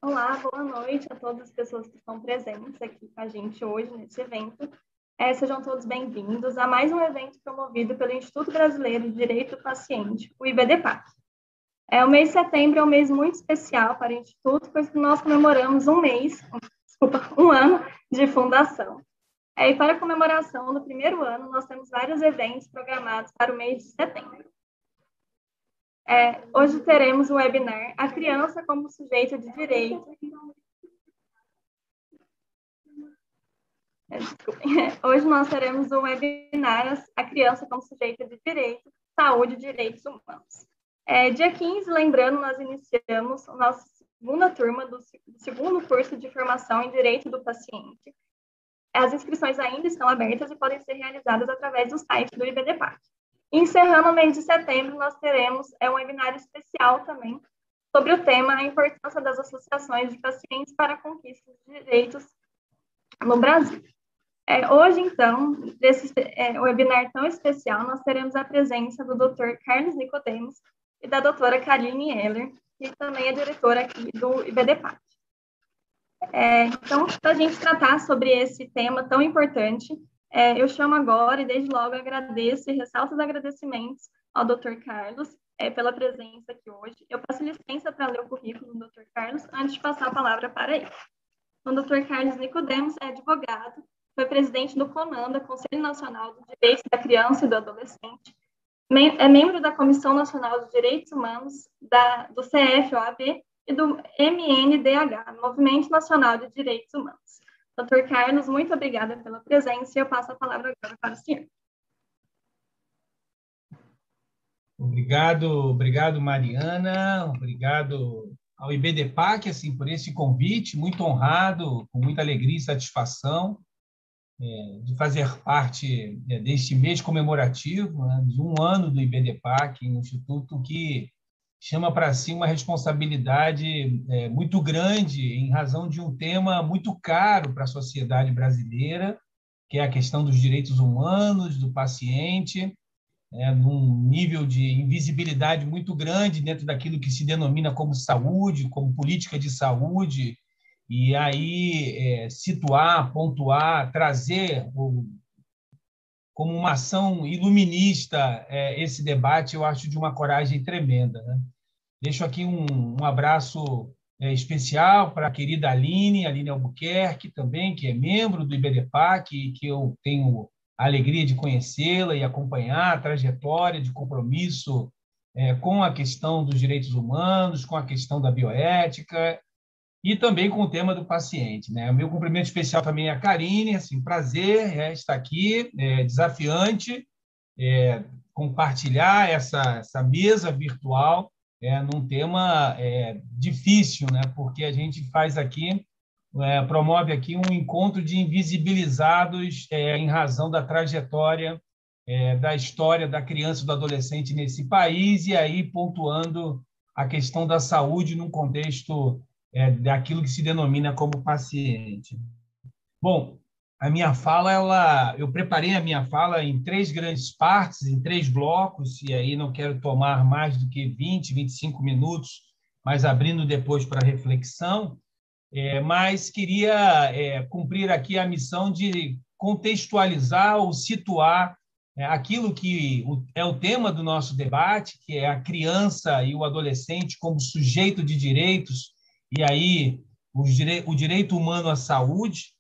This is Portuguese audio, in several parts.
Olá, boa noite a todas as pessoas que estão presentes aqui com a gente hoje nesse evento. Sejam todos bem-vindos a mais um evento promovido pelo Instituto Brasileiro de Direito do Paciente, o IBDPAC. O mês de setembro é um mês muito especial para o Instituto, pois nós comemoramos um ano de fundação. E para a comemoração do primeiro ano, nós temos vários eventos programados para o mês de setembro. Hoje teremos o webinar A Criança como Sujeito de Direito. Hoje nós teremos o webinar A Criança como Sujeito de Direito, Saúde e Direitos Humanos. Dia 15, lembrando, nós iniciamos a nossa segunda turma do segundo curso de formação em Direito do Paciente. As inscrições ainda estão abertas e podem ser realizadas através do site do IBDPAC. Encerrando o mês de setembro, nós teremos um webinar especial também sobre o tema A Importância das Associações de Pacientes para a Conquista de Direitos no Brasil. Hoje, então, nesse webinar tão especial, nós teremos a presença do Dr. Carlos Nicodemos e da doutora Kaline Heller, que também é diretora aqui do IBDPAC. Então, para a gente tratar sobre esse tema tão importante, eu chamo agora e desde logo agradeço e ressalto os agradecimentos ao Dr. Carlos pela presença aqui hoje. Eu peço licença para ler o currículo do Dr. Carlos antes de passar a palavra para ele. O Dr. Carlos Nicodemos é advogado, foi presidente do CONANDA, Conselho Nacional dos Direitos da Criança e do Adolescente, é membro da Comissão Nacional dos Direitos Humanos, do CFOAB e do MNDH, Movimento Nacional de Direitos Humanos. Dr. Carlos, muito obrigada pela presença e eu passo a palavra agora para o senhor. Obrigado, Mariana. Obrigado ao IBDPAC assim, por esse convite, muito honrado, com muita alegria e satisfação de fazer parte deste mês comemorativo, né, de um ano do IBDPAC, um instituto que chama para si uma responsabilidade muito grande em razão de um tema muito caro para a sociedade brasileira, que é a questão dos direitos humanos, do paciente, num nível de invisibilidade muito grande dentro daquilo que se denomina como saúde, como política de saúde, e aí situar, pontuar, trazer como uma ação iluminista esse debate, eu acho de uma coragem tremenda, né? Deixo aqui um abraço especial para a querida Aline Albuquerque também, que é membro do IBDPAC e que eu tenho a alegria de conhecê-la e acompanhar a trajetória de compromisso com a questão dos direitos humanos, com a questão da bioética e também com o tema do paciente, né? O meu cumprimento especial também é a Karine, assim, prazer estar aqui, desafiante, compartilhar essa mesa virtual num tema difícil, né? Porque a gente faz aqui, promove aqui um encontro de invisibilizados em razão da trajetória da história da criança e do adolescente nesse país, e aí pontuando a questão da saúde num contexto daquilo que se denomina como paciente. Bom, eu preparei a minha fala em 3 grandes partes, em 3 blocos, e aí não quero tomar mais do que 20, 25 minutos, mas abrindo depois para reflexão, mas queria cumprir aqui a missão de contextualizar ou situar aquilo que é o tema do nosso debate, que é a criança e o adolescente como sujeito de direitos, e aí o direito humano à saúde.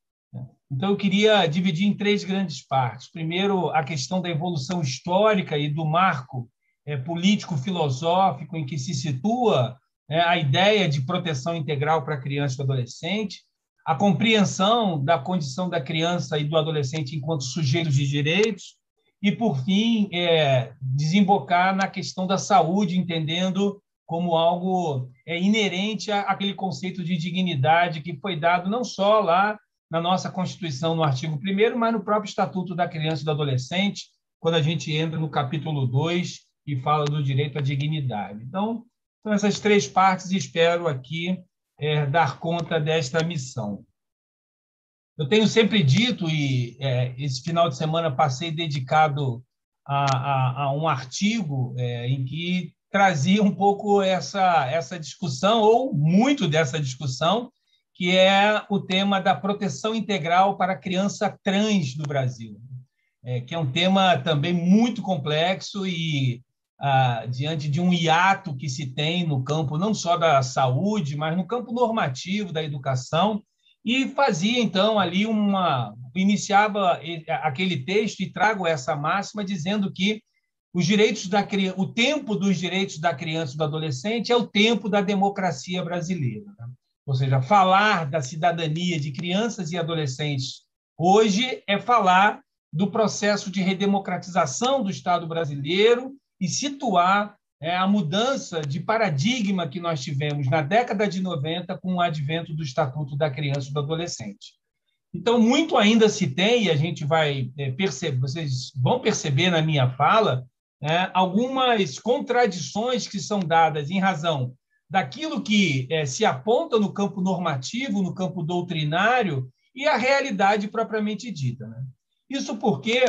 Então, eu queria dividir em 3 grandes partes. Primeiro, a questão da evolução histórica e do marco político-filosófico em que se situa a ideia de proteção integral para a criança e o adolescente, a compreensão da condição da criança e do adolescente enquanto sujeitos de direitos e, por fim, desembocar na questão da saúde, entendendo como algo inerente àquele conceito de dignidade que foi dado não só lá na nossa Constituição, no artigo 1º, mas no próprio Estatuto da Criança e do Adolescente, quando a gente entra no capítulo 2 e fala do direito à dignidade. Então, são essas 3 partes e espero aqui dar conta desta missão. Eu tenho sempre dito, e esse final de semana passei dedicado a um artigo em que trazia um pouco essa discussão, ou muito dessa discussão, que é o tema da proteção integral para a criança trans no Brasil, que é um tema também muito complexo e, diante de um hiato que se tem no campo não só da saúde, mas no campo normativo da educação, e fazia, então, ali iniciava aquele texto e trago essa máxima dizendo que o tempo dos direitos da criança e do adolescente é o tempo da democracia brasileira. Né? Ou seja, falar da cidadania de crianças e adolescentes hoje é falar do processo de redemocratização do Estado brasileiro e situar a mudança de paradigma que nós tivemos na década de 90 com o advento do Estatuto da Criança e do Adolescente. Então, muito ainda se tem, e a gente vai perceber, vocês vão perceber na minha fala, algumas contradições que são dadas em razão daquilo que se aponta no campo normativo, no campo doutrinário, e a realidade propriamente dita. Né? Isso porque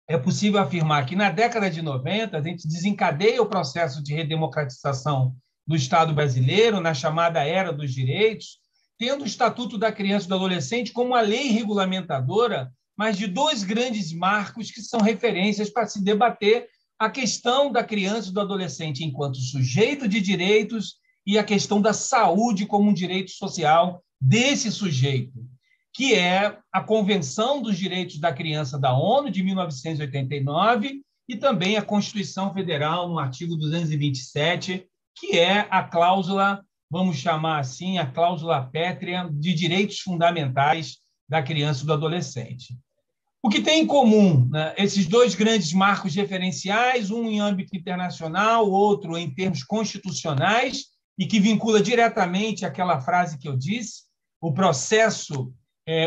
é possível afirmar que, na década de 90, a gente desencadeia o processo de redemocratização do Estado brasileiro, na chamada Era dos Direitos, tendo o Estatuto da Criança e do Adolescente como a lei regulamentadora, mas de dois grandes marcos que são referências para se debater a questão da criança e do adolescente enquanto sujeito de direitos e a questão da saúde como um direito social desse sujeito, que é a Convenção dos Direitos da Criança da ONU, de 1989, e também a Constituição Federal, no artigo 227, que é a cláusula, vamos chamar assim, a cláusula pétrea de direitos fundamentais da criança e do adolescente. O que tem em comum, né, esses dois grandes marcos referenciais, um em âmbito internacional, outro em termos constitucionais, e que vincula diretamente àquela frase que eu disse, o processo,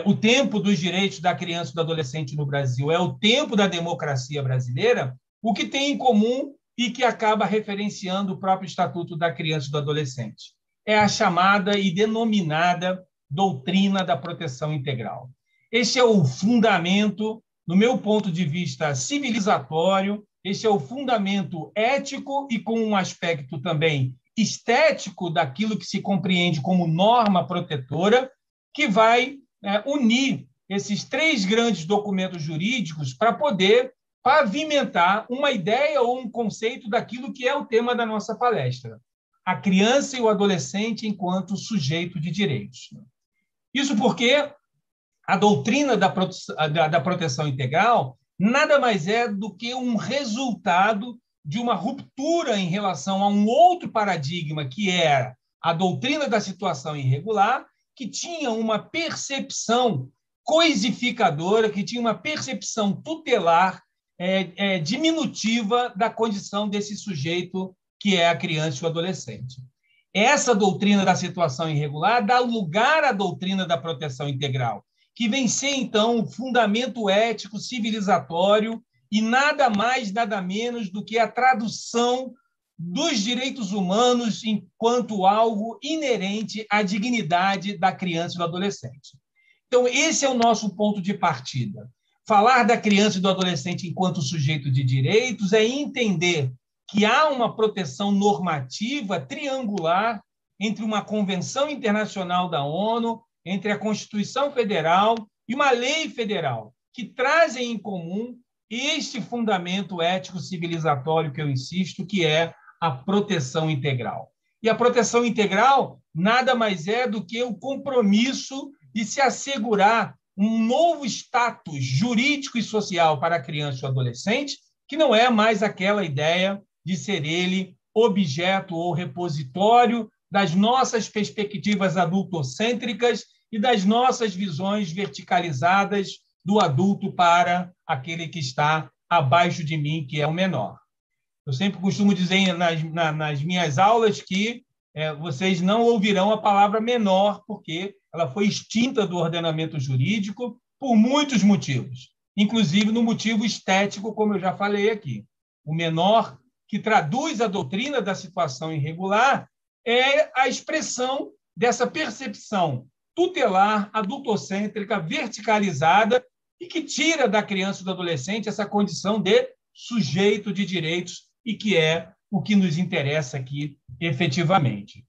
o tempo dos direitos da criança e do adolescente no Brasil é o tempo da democracia brasileira, o que tem em comum e que acaba referenciando o próprio Estatuto da Criança e do Adolescente. É a chamada e denominada doutrina da proteção integral. Este é o fundamento, no meu ponto de vista, civilizatório, este é o fundamento ético e com um aspecto também estético daquilo que se compreende como norma protetora, que vai unir esses três grandes documentos jurídicos para poder pavimentar uma ideia ou um conceito daquilo que é o tema da nossa palestra, a criança e o adolescente enquanto sujeito de direitos. Isso porque a doutrina da proteção integral nada mais é do que um resultado de uma ruptura em relação a um outro paradigma, que era a doutrina da situação irregular, que tinha uma percepção coisificadora, que tinha uma percepção tutelar diminutiva da condição desse sujeito que é a criança e o adolescente. Essa doutrina da situação irregular dá lugar à doutrina da proteção integral, que vem ser, então, o fundamento ético civilizatório e nada mais, nada menos do que a tradução dos direitos humanos enquanto algo inerente à dignidade da criança e do adolescente. Então, esse é o nosso ponto de partida. Falar da criança e do adolescente enquanto sujeito de direitos é entender que há uma proteção normativa triangular entre uma convenção internacional da ONU, entre a Constituição Federal e uma lei federal, que trazem em comum este fundamento ético civilizatório que eu insisto, que é a proteção integral. E a proteção integral nada mais é do que o compromisso de se assegurar um novo status jurídico e social para a criança e o adolescente, que não é mais aquela ideia de ser ele objeto ou repositório das nossas perspectivas adultocêntricas e das nossas visões verticalizadas do adulto para aquele que está abaixo de mim, que é o menor. Eu sempre costumo dizer nas minhas aulas que vocês não ouvirão a palavra menor, porque ela foi extinta do ordenamento jurídico por muitos motivos, inclusive no motivo estético, como eu já falei aqui. O menor, que traduz a doutrina da situação irregular, é a expressão dessa percepção tutelar, adultocêntrica, verticalizada, e que tira da criança e do adolescente essa condição de sujeito de direitos e que é o que nos interessa aqui efetivamente.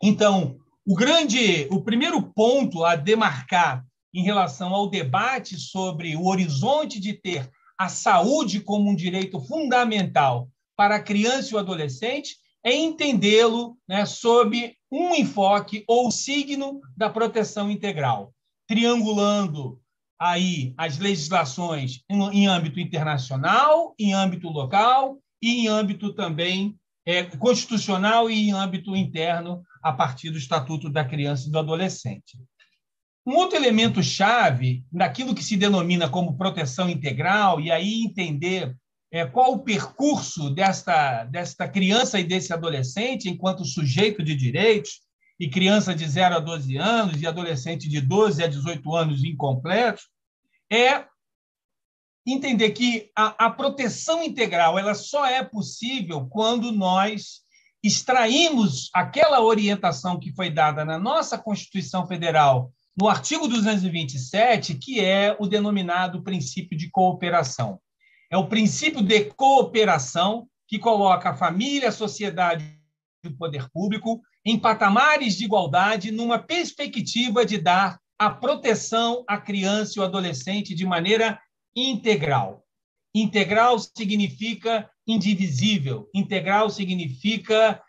Então, o primeiro ponto a demarcar em relação ao debate sobre o horizonte de ter a saúde como um direito fundamental para a criança e o adolescente é entendê-lo, né, sob um enfoque ou signo da proteção integral, triangulando aí as legislações em âmbito internacional, em âmbito local e em âmbito também constitucional e em âmbito interno a partir do Estatuto da Criança e do Adolescente. Um outro elemento-chave naquilo que se denomina como proteção integral, e aí entender qual o percurso desta criança e desse adolescente enquanto sujeito de direitos, e criança de 0 a 12 anos e adolescente de 12 a 18 anos incompletos, é entender que a proteção integral ela só é possível quando nós extraímos aquela orientação que foi dada na nossa Constituição Federal, no artigo 227, que é o denominado princípio de cooperação. É o princípio de cooperação que coloca a família, a sociedade e o poder público em patamares de igualdade, numa perspectiva de dar a proteção à criança e ao adolescente de maneira integral. Integral significa indivisível, integral significa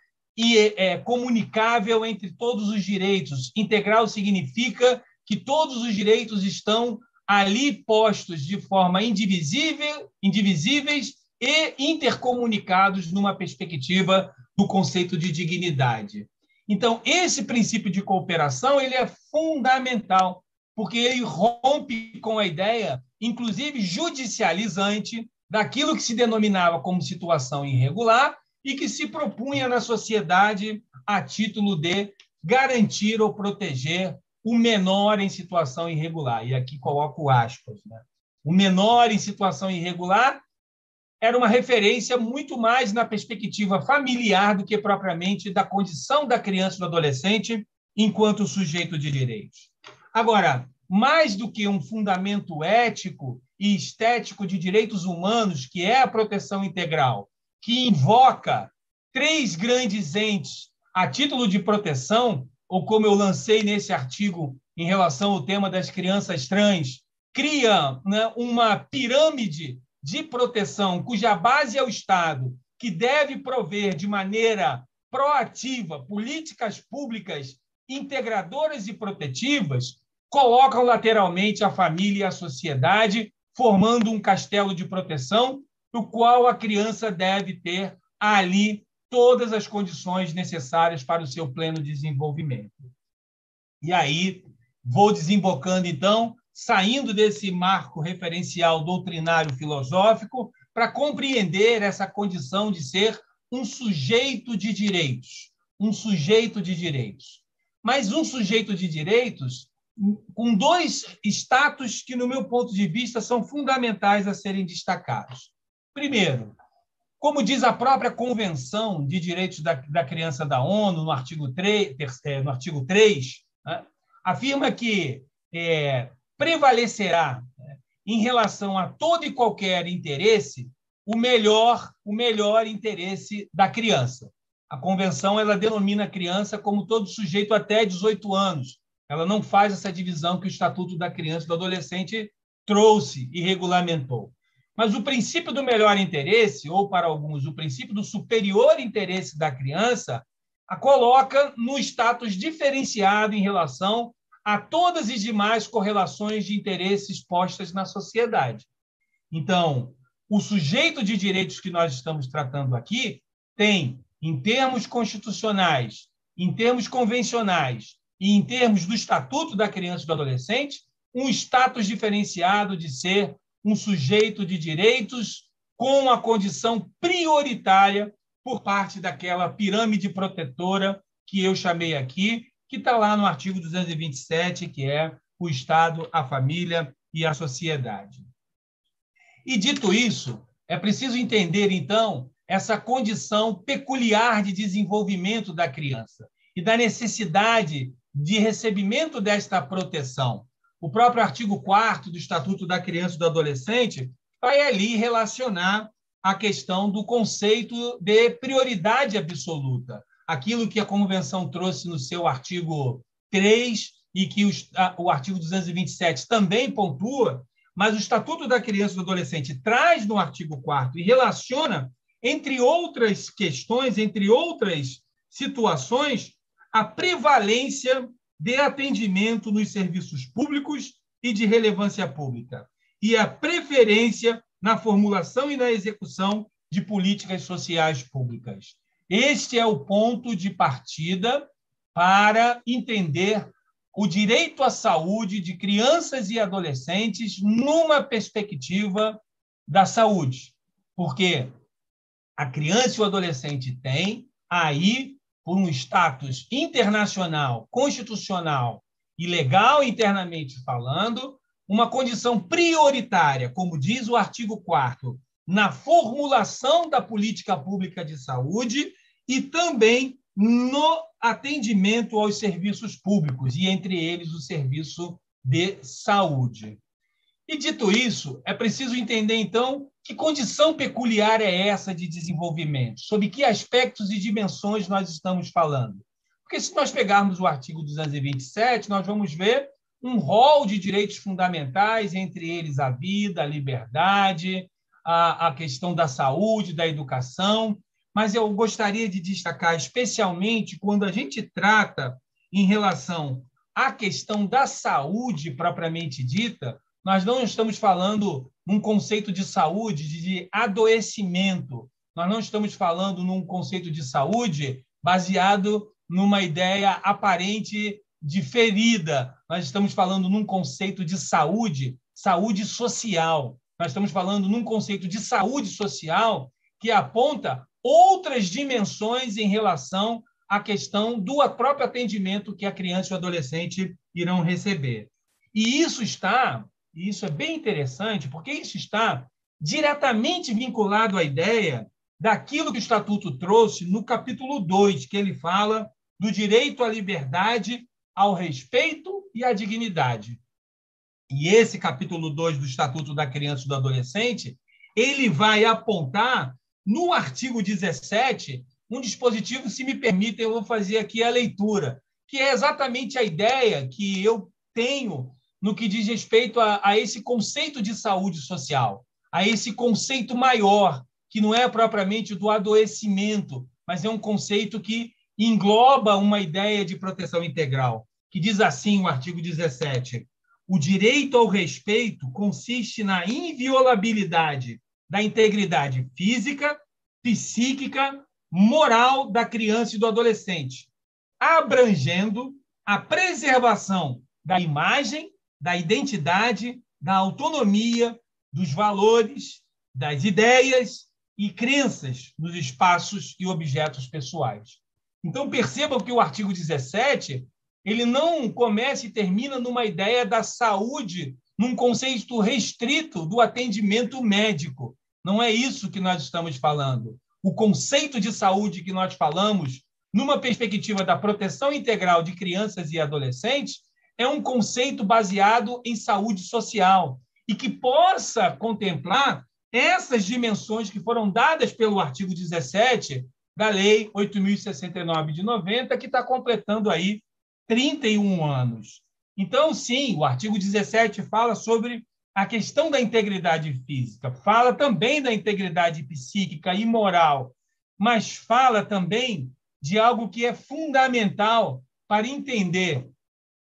comunicável entre todos os direitos, integral significa que todos os direitos estão ali postos de forma indivisíveis e intercomunicados numa perspectiva do conceito de dignidade. Então, esse princípio de cooperação ele é fundamental, porque ele rompe com a ideia, inclusive judicializante, daquilo que se denominava como situação irregular e que se propunha na sociedade a título de garantir ou proteger o menor em situação irregular. E aqui coloco aspas, né? O menor em situação irregular era uma referência muito mais na perspectiva familiar do que propriamente da condição da criança e do adolescente enquanto sujeito de direitos. Agora, mais do que um fundamento ético e estético de direitos humanos, que é a proteção integral, que invoca 3 grandes entes a título de proteção, ou como eu lancei nesse artigo em relação ao tema das crianças trans, cria, né, uma pirâmide de proteção cuja base é o Estado, que deve prover de maneira proativa políticas públicas integradoras e protetivas, colocam lateralmente a família e a sociedade, formando um castelo de proteção, no qual a criança deve ter ali todas as condições necessárias para o seu pleno desenvolvimento. E aí, vou desembocando, então, saindo desse marco referencial doutrinário filosófico, para compreender essa condição de ser um sujeito de direitos. Um sujeito de direitos. Mas um sujeito de direitos com 2 status que, no meu ponto de vista, são fundamentais a serem destacados. Primeiro, como diz a própria Convenção de Direitos da Criança da ONU, no artigo 3, né, afirma que prevalecerá, né, em relação a todo e qualquer interesse, o melhor interesse da criança. A Convenção ela denomina a criança como todo sujeito até 18 anos. Ela não faz essa divisão que o Estatuto da Criança e do Adolescente trouxe e regulamentou. Mas o princípio do melhor interesse, ou para alguns, o princípio do superior interesse da criança, a coloca no status diferenciado em relação a todas as demais correlações de interesses postas na sociedade. Então, o sujeito de direitos que nós estamos tratando aqui tem, em termos constitucionais, em termos convencionais e em termos do Estatuto da Criança e do Adolescente, um status diferenciado de ser um sujeito de direitos com a condição prioritária por parte daquela pirâmide protetora que eu chamei aqui, que está lá no artigo 227, que é o Estado, a família e a sociedade. E, dito isso, é preciso entender, então, essa condição peculiar de desenvolvimento da criança e da necessidade de recebimento desta proteção. O próprio artigo 4º do Estatuto da Criança e do Adolescente vai ali relacionar a questão do conceito de prioridade absoluta, aquilo que a Convenção trouxe no seu artigo 3 e que o artigo 227 também pontua, mas o Estatuto da Criança e do Adolescente traz no artigo 4º e relaciona, entre outras questões, entre outras situações, a prevalência de atendimento nos serviços públicos e de relevância pública, e a preferência na formulação e na execução de políticas sociais públicas. Este é o ponto de partida para entender o direito à saúde de crianças e adolescentes numa perspectiva da saúde, porque a criança e o adolescente têm aí, por um status internacional, constitucional e legal internamente falando, uma condição prioritária, como diz o artigo 4º, na formulação da política pública de saúde e também no atendimento aos serviços públicos, e entre eles o serviço de saúde. E, dito isso, é preciso entender, então, que condição peculiar é essa de desenvolvimento, sobre que aspectos e dimensões nós estamos falando. Porque, se nós pegarmos o artigo 227, nós vamos ver um rol de direitos fundamentais, entre eles a vida, a liberdade, a questão da saúde, da educação, mas eu gostaria de destacar especialmente quando a gente trata em relação à questão da saúde propriamente dita, nós não estamos falando num conceito de saúde, de adoecimento, nós não estamos falando num conceito de saúde baseado numa ideia aparente de ferida, nós estamos falando num conceito de saúde, saúde social. Nós estamos falando num conceito de saúde social que aponta outras dimensões em relação à questão do próprio atendimento que a criança e o adolescente irão receber. E isso é bem interessante, porque isso está diretamente vinculado à ideia daquilo que o Estatuto trouxe no capítulo 2, que ele fala do direito à liberdade, ao respeito e à dignidade. E esse capítulo 2 do Estatuto da Criança e do Adolescente, ele vai apontar, no artigo 17, um dispositivo, se me permitem, eu vou fazer aqui a leitura, que é exatamente a ideia que eu tenho no que diz respeito a esse conceito de saúde social, a esse conceito maior, que não é propriamente do adoecimento, mas é um conceito que engloba uma ideia de proteção integral, que diz assim o artigo 17: o direito ao respeito consiste na inviolabilidade da integridade física, psíquica, moral da criança e do adolescente, abrangendo a preservação da imagem, da identidade, da autonomia, dos valores, das ideias e crenças nos espaços e objetos pessoais. Então, percebam que o artigo 17 ele não começa e termina numa ideia da saúde, num conceito restrito do atendimento médico. Não é isso que nós estamos falando. O conceito de saúde que nós falamos, numa perspectiva da proteção integral de crianças e adolescentes, é um conceito baseado em saúde social e que possa contemplar essas dimensões que foram dadas pelo artigo 17 da Lei 8.069 de 90, que está completando aí 31 anos. Então, sim, o artigo 17 fala sobre a questão da integridade física, fala também da integridade psíquica e moral, mas fala também de algo que é fundamental para entender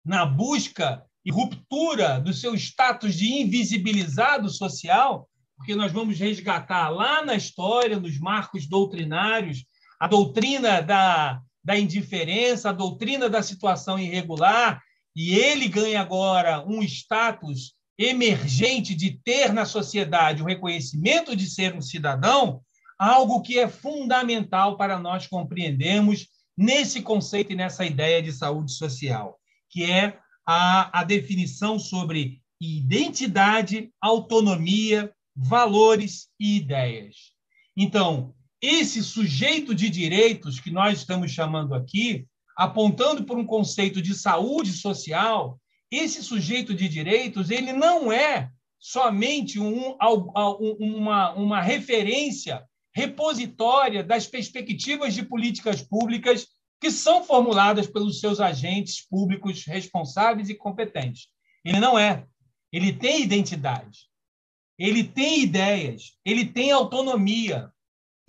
na busca e ruptura do seu status de invisibilizado social, porque nós vamos resgatar lá na história, nos marcos doutrinários, a doutrina da indiferença, a doutrina da situação irregular, e ele ganha agora um status emergente de ter na sociedade o reconhecimento de ser um cidadão, algo que é fundamental para nós compreendermos nesse conceito e nessa ideia de saúde social, que é a definição sobre identidade, autonomia, valores e ideias. Então, esse sujeito de direitos que nós estamos chamando aqui, apontando por um conceito de saúde social, esse sujeito de direitos ele não é somente uma referência repositória das perspectivas de políticas públicas que são formuladas pelos seus agentes públicos responsáveis e competentes. Ele não é. Ele tem identidade, ele tem ideias, ele tem autonomia.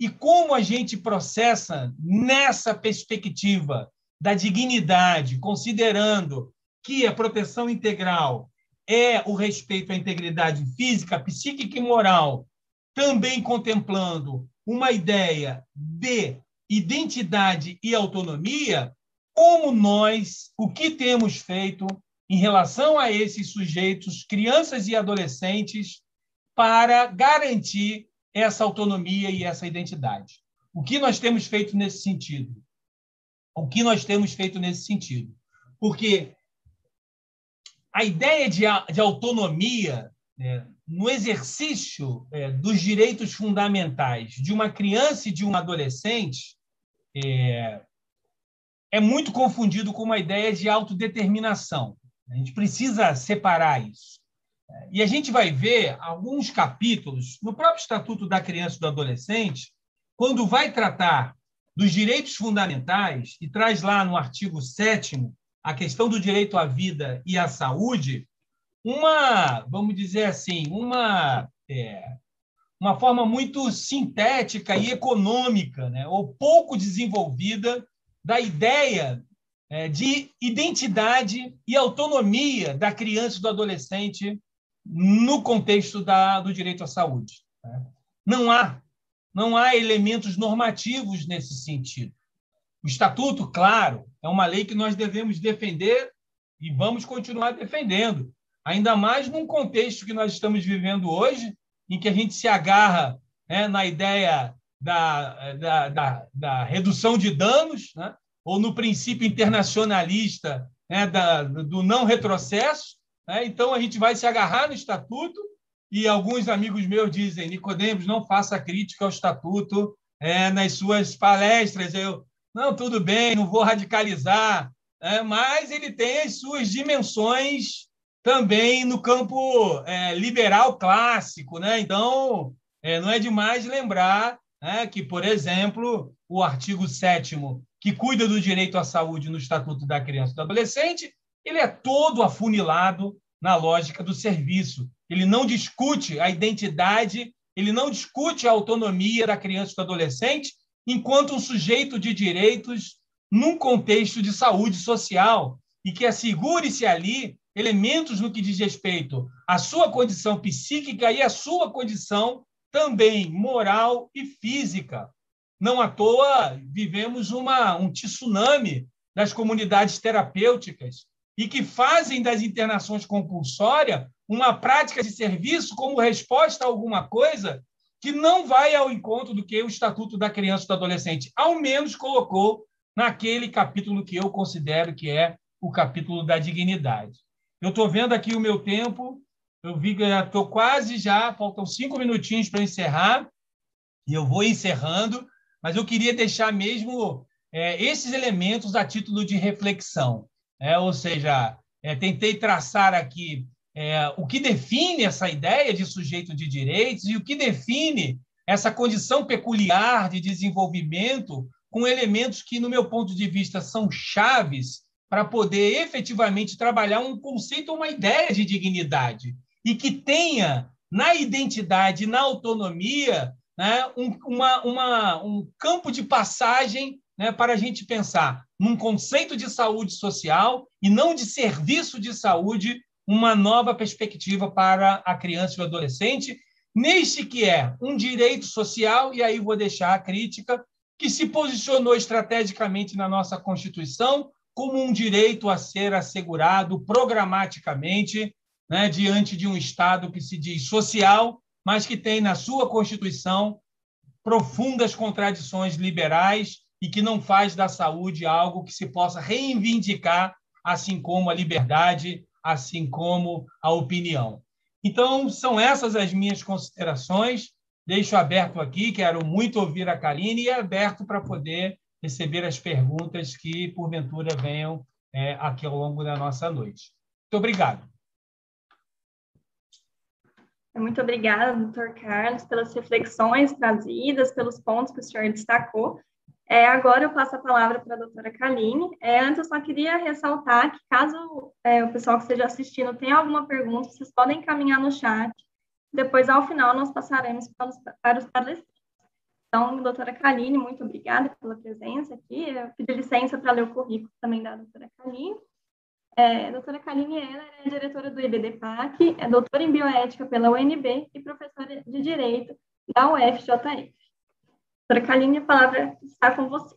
E como a gente processa nessa perspectiva da dignidade, considerando que a proteção integral é o respeito à integridade física, psíquica e moral, também contemplando uma ideia de identidade e autonomia, como nós, o que temos feito em relação a esses sujeitos, crianças e adolescentes, para garantir essa autonomia e essa identidade. O que nós temos feito nesse sentido? O que nós temos feito nesse sentido? Porque a ideia de autonomia, né, no exercício dos direitos fundamentais de uma criança e de um adolescente é muito confundido com uma ideia de autodeterminação. A gente precisa separar isso. E a gente vai ver alguns capítulos no próprio Estatuto da Criança e do Adolescente, quando vai tratar dos direitos fundamentais, e traz lá no artigo 7º a questão do direito à vida e à saúde, vamos dizer assim, uma forma muito sintética e econômica, né, ou pouco desenvolvida da ideia de identidade e autonomia da criança e do adolescente no contexto do direito à saúde. Não há elementos normativos nesse sentido. O Estatuto, claro, é uma lei que nós devemos defender e vamos continuar defendendo, ainda mais num contexto que nós estamos vivendo hoje, em que a gente se agarra na ideia da redução de danos, né, ou no princípio internacionalista do não retrocesso. Então, a gente vai se agarrar no Estatuto e alguns amigos meus dizem: Nicodemos, não faça crítica ao Estatuto nas suas palestras. Não, tudo bem, não vou radicalizar, mas ele tem as suas dimensões também no campo liberal clássico. Né? Então, não é demais lembrar que, por exemplo, o artigo 7º, que cuida do direito à saúde no Estatuto da Criança e do Adolescente, ele é todo afunilado na lógica do serviço. Ele não discute a identidade, ele não discute a autonomia da criança e do adolescente enquanto um sujeito de direitos num contexto de saúde social e que assegure-se ali elementos no que diz respeito à sua condição psíquica e à sua condição também moral e física. Não à toa vivemos um tsunami das comunidades terapêuticas e que fazem das internações compulsórias uma prática de serviço como resposta a alguma coisa que não vai ao encontro do que o Estatuto da Criança e do Adolescente, ao menos colocou naquele capítulo que eu considero que é o capítulo da dignidade. Eu estou vendo aqui o meu tempo, eu vi que já estou quase faltam 5 minutinhos para encerrar, e eu vou encerrando, mas eu queria deixar mesmo esses elementos a título de reflexão. Ou seja, tentei traçar aqui o que define essa ideia de sujeito de direitos e o que define essa condição peculiar de desenvolvimento com elementos que, no meu ponto de vista, são chaves para poder efetivamente trabalhar um conceito, uma ideia de dignidade e que tenha na identidade, na autonomia, né, um campo de passagem, né, para a gente pensar num conceito de saúde social e não de serviço de saúde, uma nova perspectiva para a criança e o adolescente, neste que é um direito social, e aí vou deixar a crítica, que se posicionou estrategicamente na nossa Constituição como um direito a ser assegurado programaticamente, né, diante de um Estado que se diz social, mas que tem na sua Constituição profundas contradições liberais e que não faz da saúde algo que se possa reivindicar, assim como a liberdade, assim como a opinião. Então, são essas as minhas considerações. Deixo aberto aqui, quero muito ouvir a Karine e aberto para poder receber as perguntas que, porventura, venham aqui ao longo da nossa noite. Muito obrigado. Muito obrigada, doutor Carlos, pelas reflexões trazidas, pelos pontos que o senhor destacou. Agora eu passo a palavra para a doutora Kaline. Antes, eu só queria ressaltar que, caso o pessoal que esteja assistindo tenha alguma pergunta, vocês podem encaminhar no chat. Depois, ao final, nós passaremos para os palestrantes. Então, doutora Kaline, muito obrigada pela presença aqui. Eu pedi licença para ler o currículo também da doutora Kaline. A doutora Kaline, ela é diretora do IBDPAC, é doutora em bioética pela UNB e professora de Direito da UFJF. Doutora Kaline, a palavra está com você.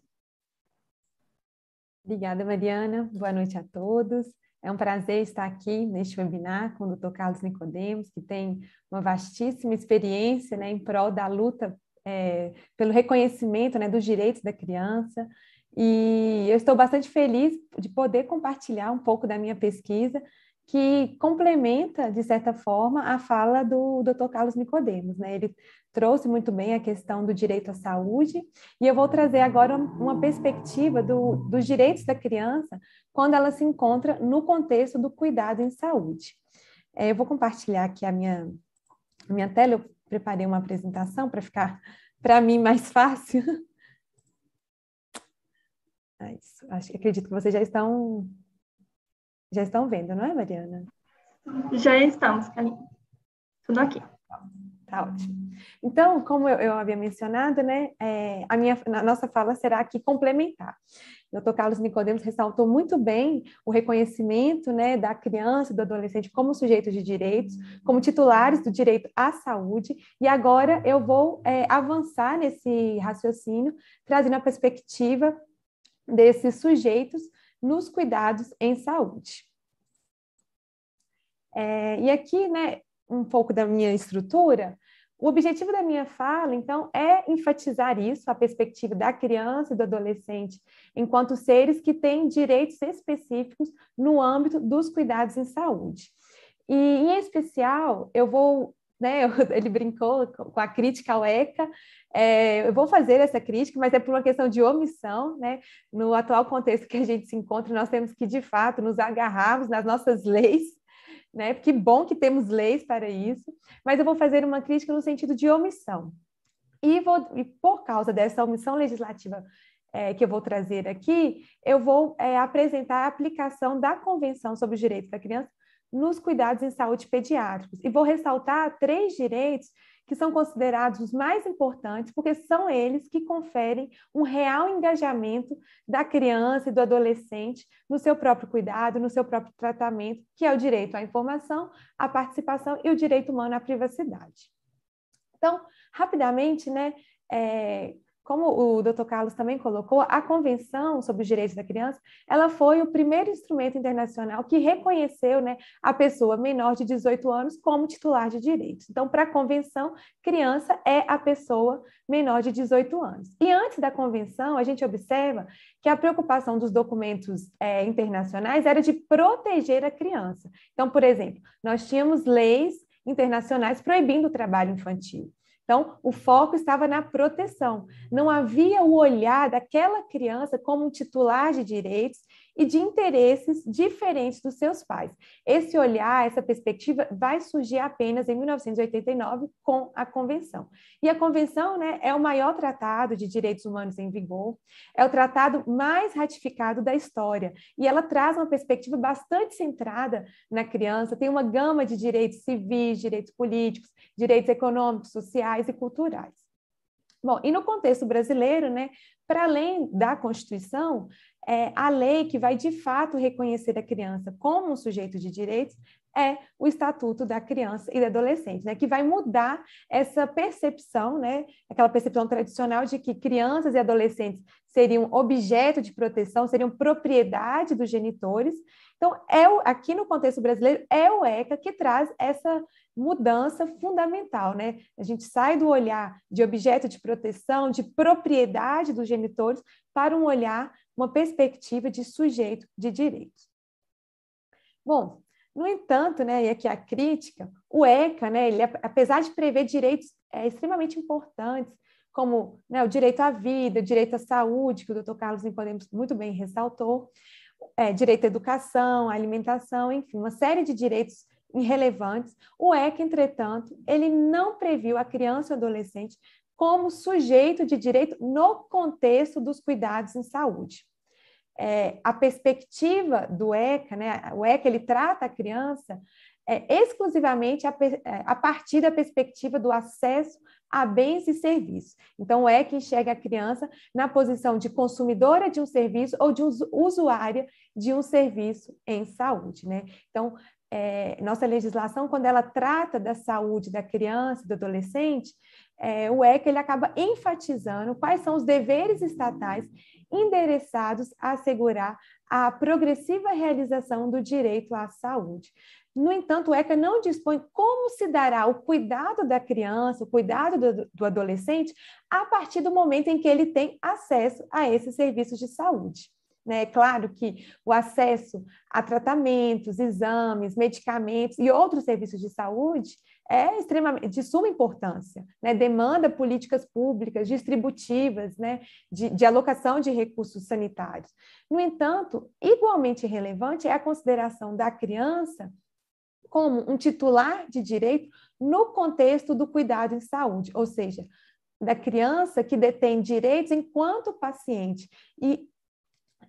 Obrigada, Mariana. Boa noite a todos. É um prazer estar aqui neste webinar com o Dr. Carlos Nicodemos, que tem uma vastíssima experiência, né, em prol da luta pelo reconhecimento, né, dos direitos da criança. E eu estou bastante feliz de poder compartilhar um pouco da minha pesquisa, que complementa, de certa forma, a fala do Dr. Carlos Nicodemos, né? Ele trouxe muito bem a questão do direito à saúde, e eu vou trazer agora uma perspectiva dos direitos da criança quando ela se encontra no contexto do cuidado em saúde. Eu vou compartilhar aqui a minha tela, eu preparei uma apresentação para ficar, para mim, mais fácil. Acredito que vocês já estão vendo, não é, Mariana? Já estamos, Kaline. Tudo aqui. Tá ótimo. Então, como eu havia mencionado, né, a nossa fala será aqui complementar. O Dr. Carlos Nicodemos ressaltou muito bem o reconhecimento, né, da criança e do adolescente como sujeitos de direitos, como titulares do direito à saúde, e agora eu vou avançar nesse raciocínio, trazendo a perspectiva desses sujeitos nos cuidados em saúde. E aqui, né, um pouco da minha estrutura. O objetivo da minha fala, então, é enfatizar isso, a perspectiva da criança e do adolescente, enquanto seres que têm direitos específicos no âmbito dos cuidados em saúde. E, em especial, eu vou, né, ele brincou com a crítica ao ECA, eu vou fazer essa crítica, mas é por uma questão de omissão, né? No atual contexto que a gente se encontra, nós temos que, de fato, nos agarrarmos nas nossas leis, né? Que bom que temos leis para isso, mas eu vou fazer uma crítica no sentido de omissão. E por causa dessa omissão legislativa que eu vou trazer aqui, eu vou apresentar a aplicação da Convenção sobre os Direitos da Criança nos cuidados em saúde pediátricos. E vou ressaltar 3 direitos que são considerados os mais importantes, porque são eles que conferem um real engajamento da criança e do adolescente no seu próprio cuidado, no seu próprio tratamento, que é o direito à informação, à participação e o direito humano à privacidade. Então, rapidamente, né, como o Dr. Carlos também colocou, a Convenção sobre os Direitos da Criança, ela foi o primeiro instrumento internacional que reconheceu, né, a pessoa menor de 18 anos como titular de direitos. Então, para a Convenção, criança é a pessoa menor de 18 anos. E antes da Convenção, a gente observa que a preocupação dos documentos internacionais era de proteger a criança. Então, por exemplo, nós tínhamos leis internacionais proibindo o trabalho infantil. Então, o foco estava na proteção. Não havia o olhar daquela criança como um titular de direitos e de interesses diferentes dos seus pais. Esse olhar, essa perspectiva vai surgir apenas em 1989 com a Convenção. E a Convenção, né, é o maior tratado de direitos humanos em vigor, é o tratado mais ratificado da história, e ela traz uma perspectiva bastante centrada na criança, tem uma gama de direitos civis, direitos políticos, direitos econômicos, sociais e culturais. Bom, e no contexto brasileiro, né, para além da Constituição, a lei que vai de fato reconhecer a criança como um sujeito de direitos é o Estatuto da Criança e do Adolescente, né, que vai mudar essa percepção, né, aquela percepção tradicional de que crianças e adolescentes seriam objeto de proteção, seriam propriedade dos genitores. Então, aqui no contexto brasileiro, é o ECA que traz essa mudança fundamental, né? A gente sai do olhar de objeto de proteção, de propriedade dos genitores, para um olhar, uma perspectiva de sujeito de direitos. Bom, no entanto, né, e aqui a crítica, o ECA, né, ele, apesar de prever direitos extremamente importantes, como, né, o direito à vida, o direito à saúde, que o Dr. Carlos Nicodemos muito bem ressaltou, direito à educação, à alimentação, enfim, uma série de direitos irrelevantes. O ECA, entretanto, ele não previu a criança e o adolescente como sujeito de direito no contexto dos cuidados em saúde. A perspectiva do ECA, né, o ECA ele trata a criança exclusivamente a partir da perspectiva do acesso a bens e serviços. Então, o ECA enxerga a criança na posição de consumidora de um serviço ou de usuária de um serviço em saúde, né? Então, nossa legislação, quando ela trata da saúde da criança e do adolescente, o ECA ele acaba enfatizando quais são os deveres estatais endereçados a assegurar a progressiva realização do direito à saúde. No entanto, o ECA não dispõe como se dará o cuidado da criança, o cuidado do adolescente, a partir do momento em que ele tem acesso a esses serviços de saúde. É claro que o acesso a tratamentos, exames, medicamentos e outros serviços de saúde é extremamente de suma importância, né? Demanda políticas públicas distributivas, né? de alocação de recursos sanitários. No entanto, igualmente relevante é a consideração da criança como um titular de direito no contexto do cuidado em saúde, ou seja, da criança que detém direitos enquanto paciente. E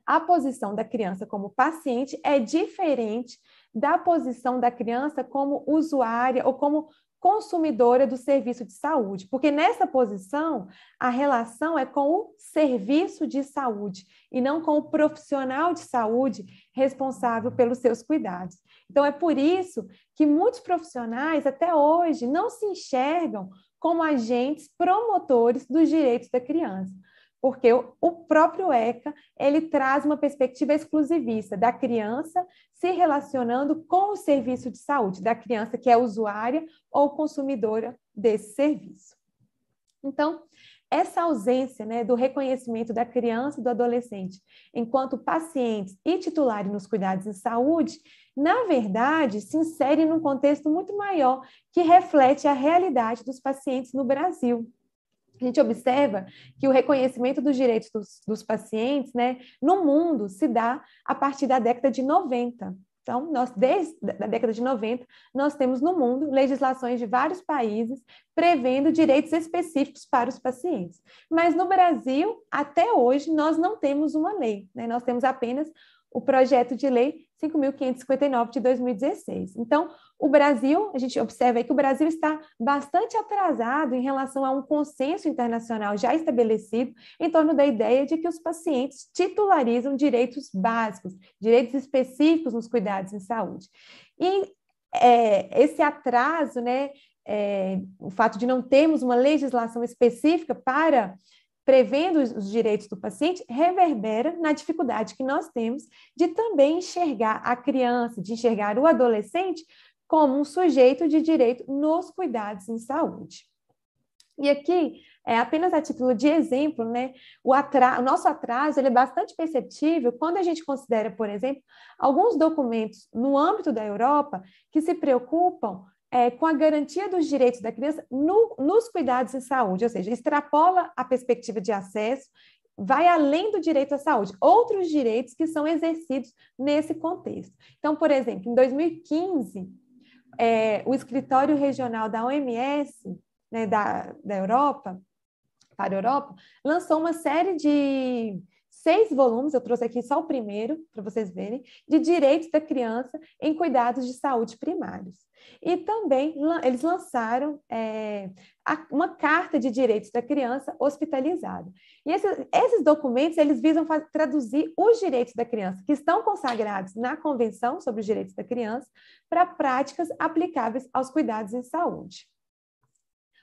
a posição da criança como paciente é diferente da posição da criança como usuária ou como consumidora do serviço de saúde, porque nessa posição a relação é com o serviço de saúde e não com o profissional de saúde responsável pelos seus cuidados. Então é por isso que muitos profissionais até hoje não se enxergam como agentes promotores dos direitos da criança, porque o próprio ECA, ele traz uma perspectiva exclusivista da criança se relacionando com o serviço de saúde, da criança que é usuária ou consumidora desse serviço. Então, essa ausência, né, do reconhecimento da criança e do adolescente enquanto pacientes e titulares nos cuidados em saúde, na verdade, se insere num contexto muito maior que reflete a realidade dos pacientes no Brasil. A gente observa que o reconhecimento dos direitos dos pacientes, né, no mundo se dá a partir da década de 90. Então, desde a década de 90, nós temos no mundo legislações de vários países prevendo direitos específicos para os pacientes. Mas no Brasil, até hoje, nós não temos uma lei, né? Nós temos apenas o projeto de lei 5.559 de 2016. Então, o Brasil, a gente observa aí que o Brasil está bastante atrasado em relação a um consenso internacional já estabelecido em torno da ideia de que os pacientes titularizam direitos básicos, direitos específicos nos cuidados em saúde. E esse atraso, né, o fato de não termos uma legislação específica para prevendo os direitos do paciente, reverbera na dificuldade que nós temos de também enxergar a criança, de enxergar o adolescente como um sujeito de direito nos cuidados em saúde. E aqui, apenas a título de exemplo, né, o nosso atraso ele é bastante perceptível quando a gente considera, por exemplo, alguns documentos no âmbito da Europa que se preocupam com a garantia dos direitos da criança nos cuidados em saúde, ou seja, extrapola a perspectiva de acesso, vai além do direito à saúde, outros direitos que são exercidos nesse contexto. Então, por exemplo, em 2015, o escritório regional da OMS, né, da Europa, para a Europa, lançou uma série de 6 volumes, eu trouxe aqui só o primeiro, para vocês verem, de direitos da criança em cuidados de saúde primários. E também eles lançaram uma carta de direitos da criança hospitalizada. E esses documentos, eles visam traduzir os direitos da criança, que estão consagrados na Convenção sobre os Direitos da Criança, para práticas aplicáveis aos cuidados em saúde.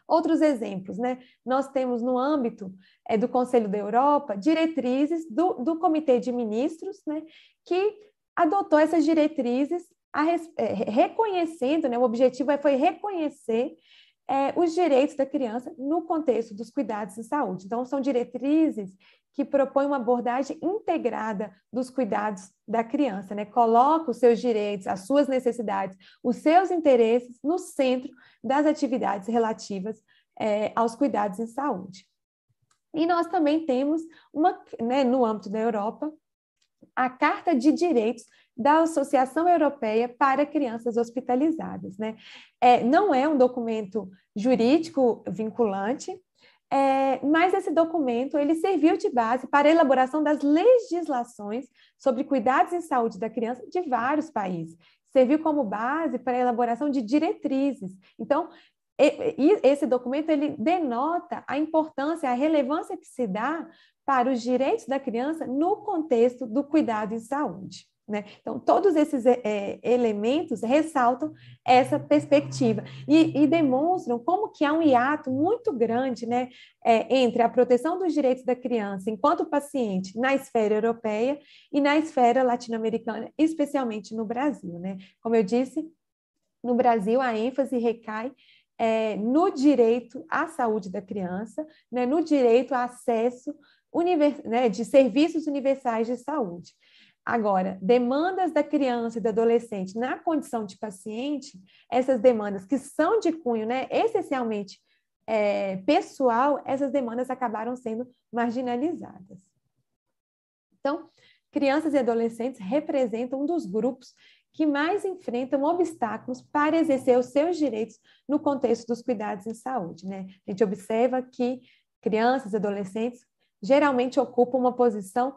Outros exemplos, né? Nós temos no âmbito do Conselho da Europa diretrizes do Comitê de Ministros, né, que adotou essas diretrizes reconhecendo, né, o objetivo foi reconhecer os direitos da criança no contexto dos cuidados em saúde. Então, são diretrizes que propõem uma abordagem integrada dos cuidados da criança, né? Coloca os seus direitos, as suas necessidades, os seus interesses no centro das atividades relativas aos cuidados em saúde. E nós também temos, né, no âmbito da Europa, a Carta de Direitos da Associação Europeia para Crianças Hospitalizadas, né? Não é um documento jurídico vinculante, mas esse documento ele serviu de base para a elaboração das legislações sobre cuidados em saúde da criança de vários países. Serviu como base para a elaboração de diretrizes. Então, esse documento ele denota a importância, a relevância que se dá para os direitos da criança no contexto do cuidado em saúde, né? Então, todos esses elementos ressaltam essa perspectiva e demonstram como que há um hiato muito grande, né, entre a proteção dos direitos da criança enquanto paciente na esfera europeia e na esfera latino-americana, especialmente no Brasil, né? Como eu disse, no Brasil a ênfase recai no direito à saúde da criança, né, no direito a acesso de serviços universais de saúde. Agora, demandas da criança e do adolescente na condição de paciente, essas demandas que são de cunho, né, essencialmente pessoal, essas demandas acabaram sendo marginalizadas. Então, crianças e adolescentes representam um dos grupos que mais enfrentam obstáculos para exercer os seus direitos no contexto dos cuidados em saúde, né? A gente observa que crianças e adolescentes geralmente ocupam uma posição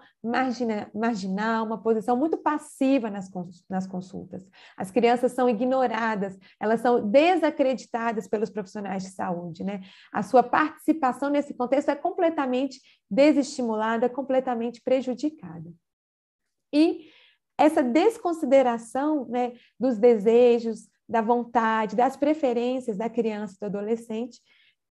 marginal, uma posição muito passiva nas consultas. As crianças são ignoradas, elas são desacreditadas pelos profissionais de saúde, né? A sua participação nesse contexto é completamente desestimulada, completamente prejudicada. E essa desconsideração, né, dos desejos, da vontade, das preferências da criança e do adolescente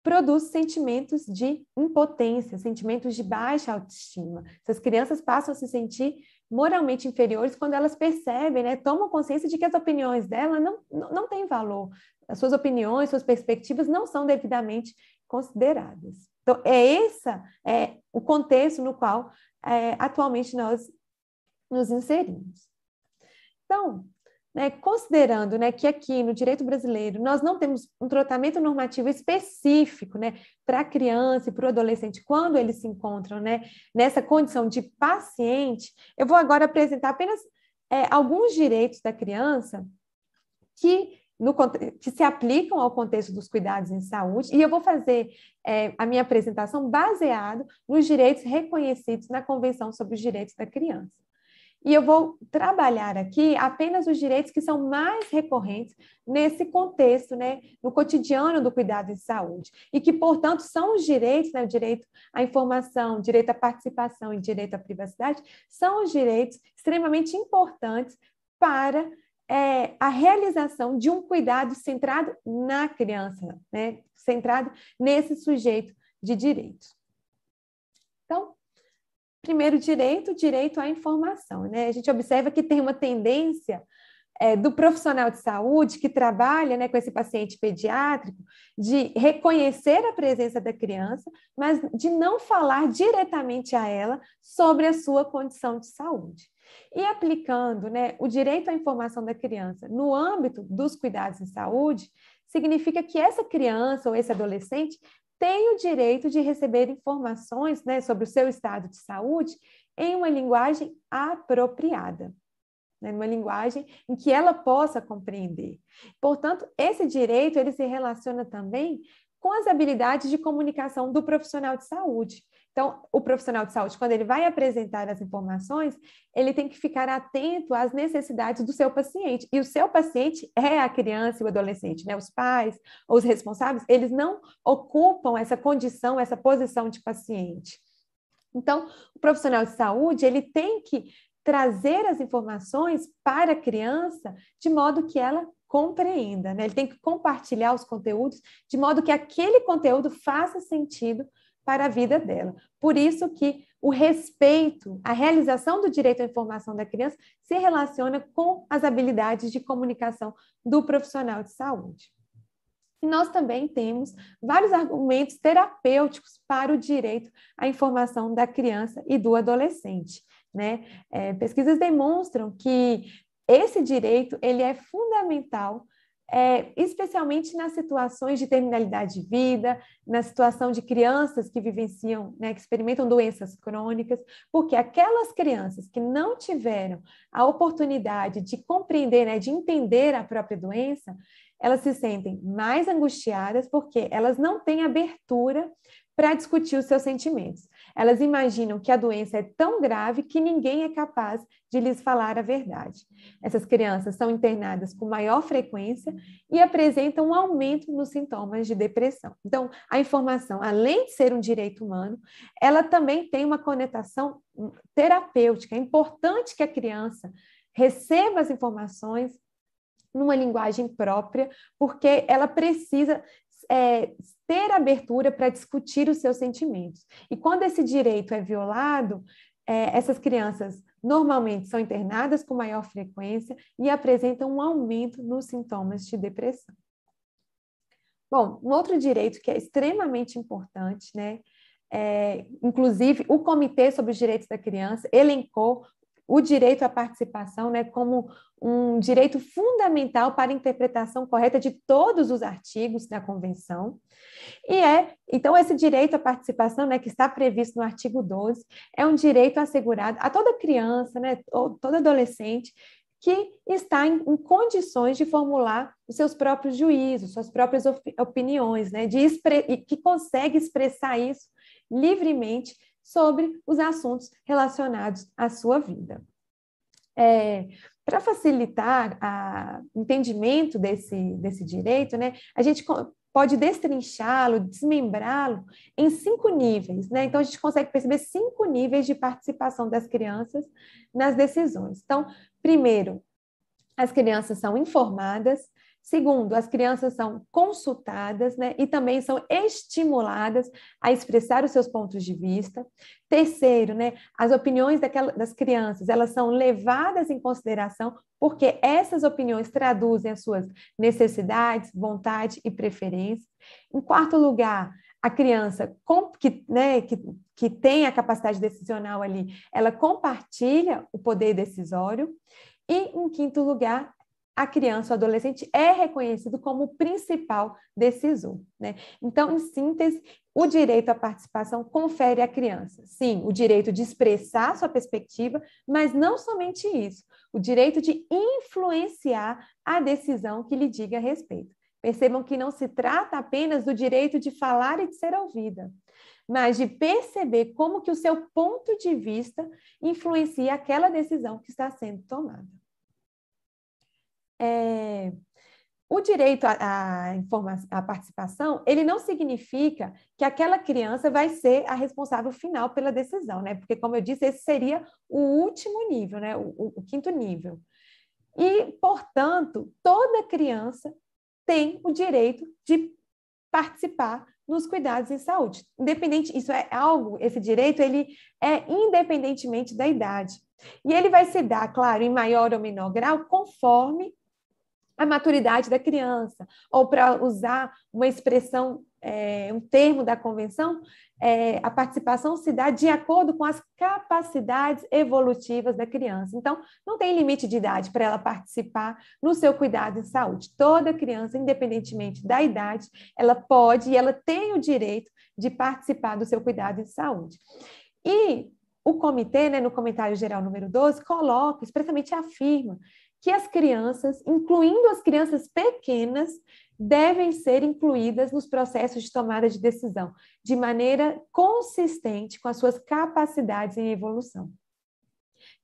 produz sentimentos de impotência, sentimentos de baixa autoestima. Essas crianças passam a se sentir moralmente inferiores quando elas percebem, né, tomam consciência de que as opiniões dela não têm valor. As suas opiniões, suas perspectivas não são devidamente consideradas. Então, esse o contexto no qual atualmente nós nos inserimos. Então, né, considerando, né, que aqui no direito brasileiro nós não temos um tratamento normativo específico, né, para a criança e para o adolescente quando eles se encontram, né, nessa condição de paciente, eu vou agora apresentar apenas alguns direitos da criança que se aplicam ao contexto dos cuidados em saúde, e eu vou fazer a minha apresentação baseado nos direitos reconhecidos na Convenção sobre os Direitos da Criança. E eu vou trabalhar aqui apenas os direitos que são mais recorrentes nesse contexto, né, no cotidiano do cuidado em saúde, e que, portanto, são os direitos, né, o direito à informação, direito à participação e direito à privacidade, são os direitos extremamente importantes para a realização de um cuidado centrado na criança, né, centrado nesse sujeito de direitos. Então, primeiro direito, direito à informação, né? A gente observa que tem uma tendência do profissional de saúde que trabalha, né, com esse paciente pediátrico de reconhecer a presença da criança, mas de não falar diretamente a ela sobre a sua condição de saúde. E aplicando, né, o direito à informação da criança no âmbito dos cuidados em saúde, significa que essa criança ou esse adolescente tem o direito de receber informações, né, sobre o seu estado de saúde em uma linguagem apropriada, né, numa linguagem em que ela possa compreender. Portanto, esse direito ele se relaciona também com as habilidades de comunicação do profissional de saúde. Então, o profissional de saúde, quando ele vai apresentar as informações, ele tem que ficar atento às necessidades do seu paciente. E o seu paciente é a criança e o adolescente, né? Os pais ou os responsáveis, eles não ocupam essa condição, essa posição de paciente. Então, o profissional de saúde, ele tem que trazer as informações para a criança de modo que ela compreenda, né? Ele tem que compartilhar os conteúdos de modo que aquele conteúdo faça sentido para a vida dela. Por isso que o respeito, a realização do direito à informação da criança se relaciona com as habilidades de comunicação do profissional de saúde. E nós também temos vários argumentos terapêuticos para o direito à informação da criança e do adolescente, né? Pesquisas demonstram que esse direito ele é fundamental especialmente nas situações de terminalidade de vida, na situação de crianças que vivenciam, né, que experimentam doenças crônicas, porque aquelas crianças que não tiveram a oportunidade de compreender, né, de entender a própria doença, elas se sentem mais angustiadas porque elas não têm abertura para discutir os seus sentimentos. Elas imaginam que a doença é tão grave que ninguém é capaz de lhes falar a verdade. Essas crianças são internadas com maior frequência e apresentam um aumento nos sintomas de depressão. Então, a informação, além de ser um direito humano, ela também tem uma conotação terapêutica. É importante que a criança receba as informações numa linguagem própria, porque ela precisa ter abertura para discutir os seus sentimentos. E quando esse direito é violado, essas crianças normalmente são internadas com maior frequência e apresentam um aumento nos sintomas de depressão. Bom, um outro direito que é extremamente importante, né? Inclusive, o Comitê sobre os Direitos da Criança elencou o direito à participação, né, como um direito fundamental para a interpretação correta de todos os artigos da Convenção. Então, esse direito à participação, né, que está previsto no artigo 12, é um direito assegurado a toda criança, né, ou todo adolescente que está em condições de formular os seus próprios juízos, suas próprias opiniões, né, e que consegue expressar isso livremente sobre os assuntos relacionados à sua vida. Para facilitar o entendimento desse direito, né, a gente pode destrinchá-lo, desmembrá-lo em 5 níveis, né? Então, a gente consegue perceber 5 níveis de participação das crianças nas decisões. Então, primeiro, as crianças são informadas. Segundo, as crianças são consultadas, né, e também são estimuladas a expressar os seus pontos de vista. Terceiro, né, as opiniões das crianças, elas são levadas em consideração porque essas opiniões traduzem as suas necessidades, vontade e preferências. Em quarto lugar, a criança que tem a capacidade decisional ali, ela compartilha o poder decisório. E, em quinto lugar, a criança ou adolescente é reconhecido como o principal decisor, né? Então, em síntese, o direito à participação confere à criança, sim, o direito de expressar sua perspectiva, mas não somente isso, o direito de influenciar a decisão que lhe diga a respeito. Percebam que não se trata apenas do direito de falar e de ser ouvida, mas de perceber como que o seu ponto de vista influencia aquela decisão que está sendo tomada. O direito à participação, ele não significa que aquela criança vai ser a responsável final pela decisão, né? Porque, como eu disse, esse seria o último nível, né? O quinto nível. E, portanto, toda criança tem o direito de participar nos cuidados em saúde. Esse direito, ele é independentemente da idade. E ele vai se dar, claro, em maior ou menor grau, conforme a maturidade da criança, ou para usar uma expressão, um termo da convenção, a participação se dá de acordo com as capacidades evolutivas da criança. Então, não tem limite de idade para ela participar no seu cuidado em saúde. Toda criança, independentemente da idade, ela pode e ela tem o direito de participar do seu cuidado em saúde. E o comitê, né, no comentário geral número 12, coloca, expressamente afirma, que as crianças, incluindo as crianças pequenas, devem ser incluídas nos processos de tomada de decisão, de maneira consistente com as suas capacidades em evolução.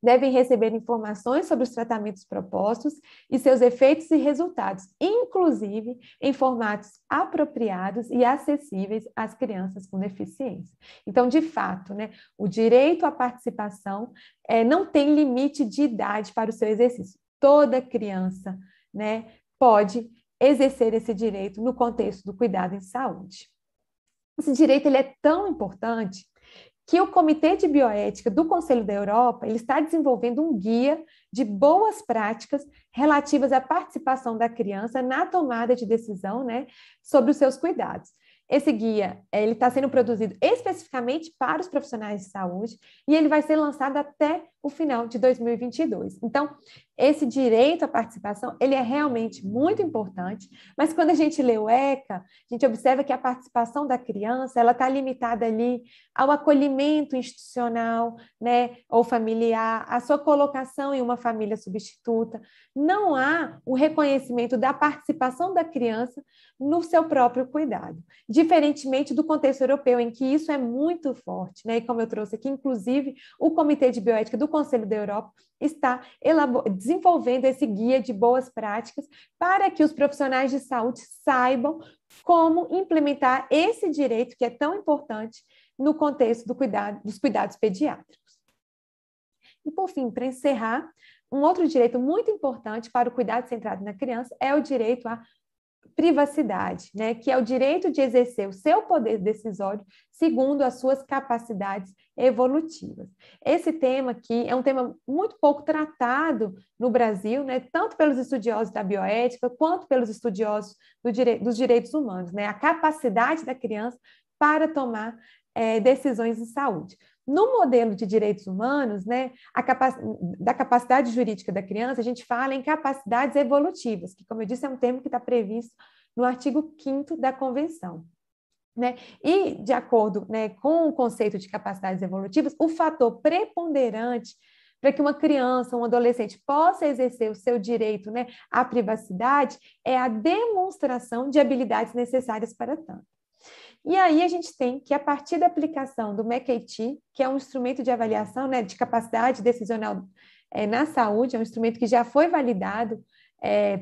Devem receber informações sobre os tratamentos propostos e seus efeitos e resultados, inclusive em formatos apropriados e acessíveis às crianças com deficiência. Então, de fato, né, o direito à participação não tem limite de idade para o seu exercício. Toda criança, né, pode exercer esse direito no contexto do cuidado em saúde. Esse direito ele é tão importante que o Comitê de Bioética do Conselho da Europa ele está desenvolvendo um guia de boas práticas relativas à participação da criança na tomada de decisão, né, sobre os seus cuidados. Esse guia ele está sendo produzido especificamente para os profissionais de saúde e ele vai ser lançado até o final de 2022. Então, esse direito à participação, ele é realmente muito importante, mas quando a gente lê o ECA, a gente observa que a participação da criança, ela está limitada ali ao acolhimento institucional, né, ou familiar, a sua colocação em uma família substituta. Não há o reconhecimento da participação da criança no seu próprio cuidado, diferentemente do contexto europeu, em que isso é muito forte, né? E como eu trouxe aqui, inclusive, o Comitê de Bioética do Conselho da Europa está desenvolvendo esse guia de boas práticas para que os profissionais de saúde saibam como implementar esse direito que é tão importante no contexto dos cuidados pediátricos. E, por fim, para encerrar, um outro direito muito importante para o cuidado centrado na criança é o direito à privacidade, né, que é o direito de exercer o seu poder decisório segundo as suas capacidades evolutivas. Esse tema aqui é um tema muito pouco tratado no Brasil, né, tanto pelos estudiosos da bioética quanto pelos estudiosos dos direitos humanos, né, a capacidade da criança para tomar decisões em saúde. No modelo de direitos humanos, né, da capacidade jurídica da criança, a gente fala em capacidades evolutivas, que, como eu disse, é um termo que está previsto no artigo 5º da Convenção. Né? E, de acordo, né, com o conceito de capacidades evolutivas, o fator preponderante para que uma criança, um adolescente possa exercer o seu direito, né, à privacidade é a demonstração de habilidades necessárias para tanto. E aí a gente tem que, a partir da aplicação do McAtee, que é um instrumento de avaliação, né, de capacidade decisional na saúde, é um instrumento que já foi validado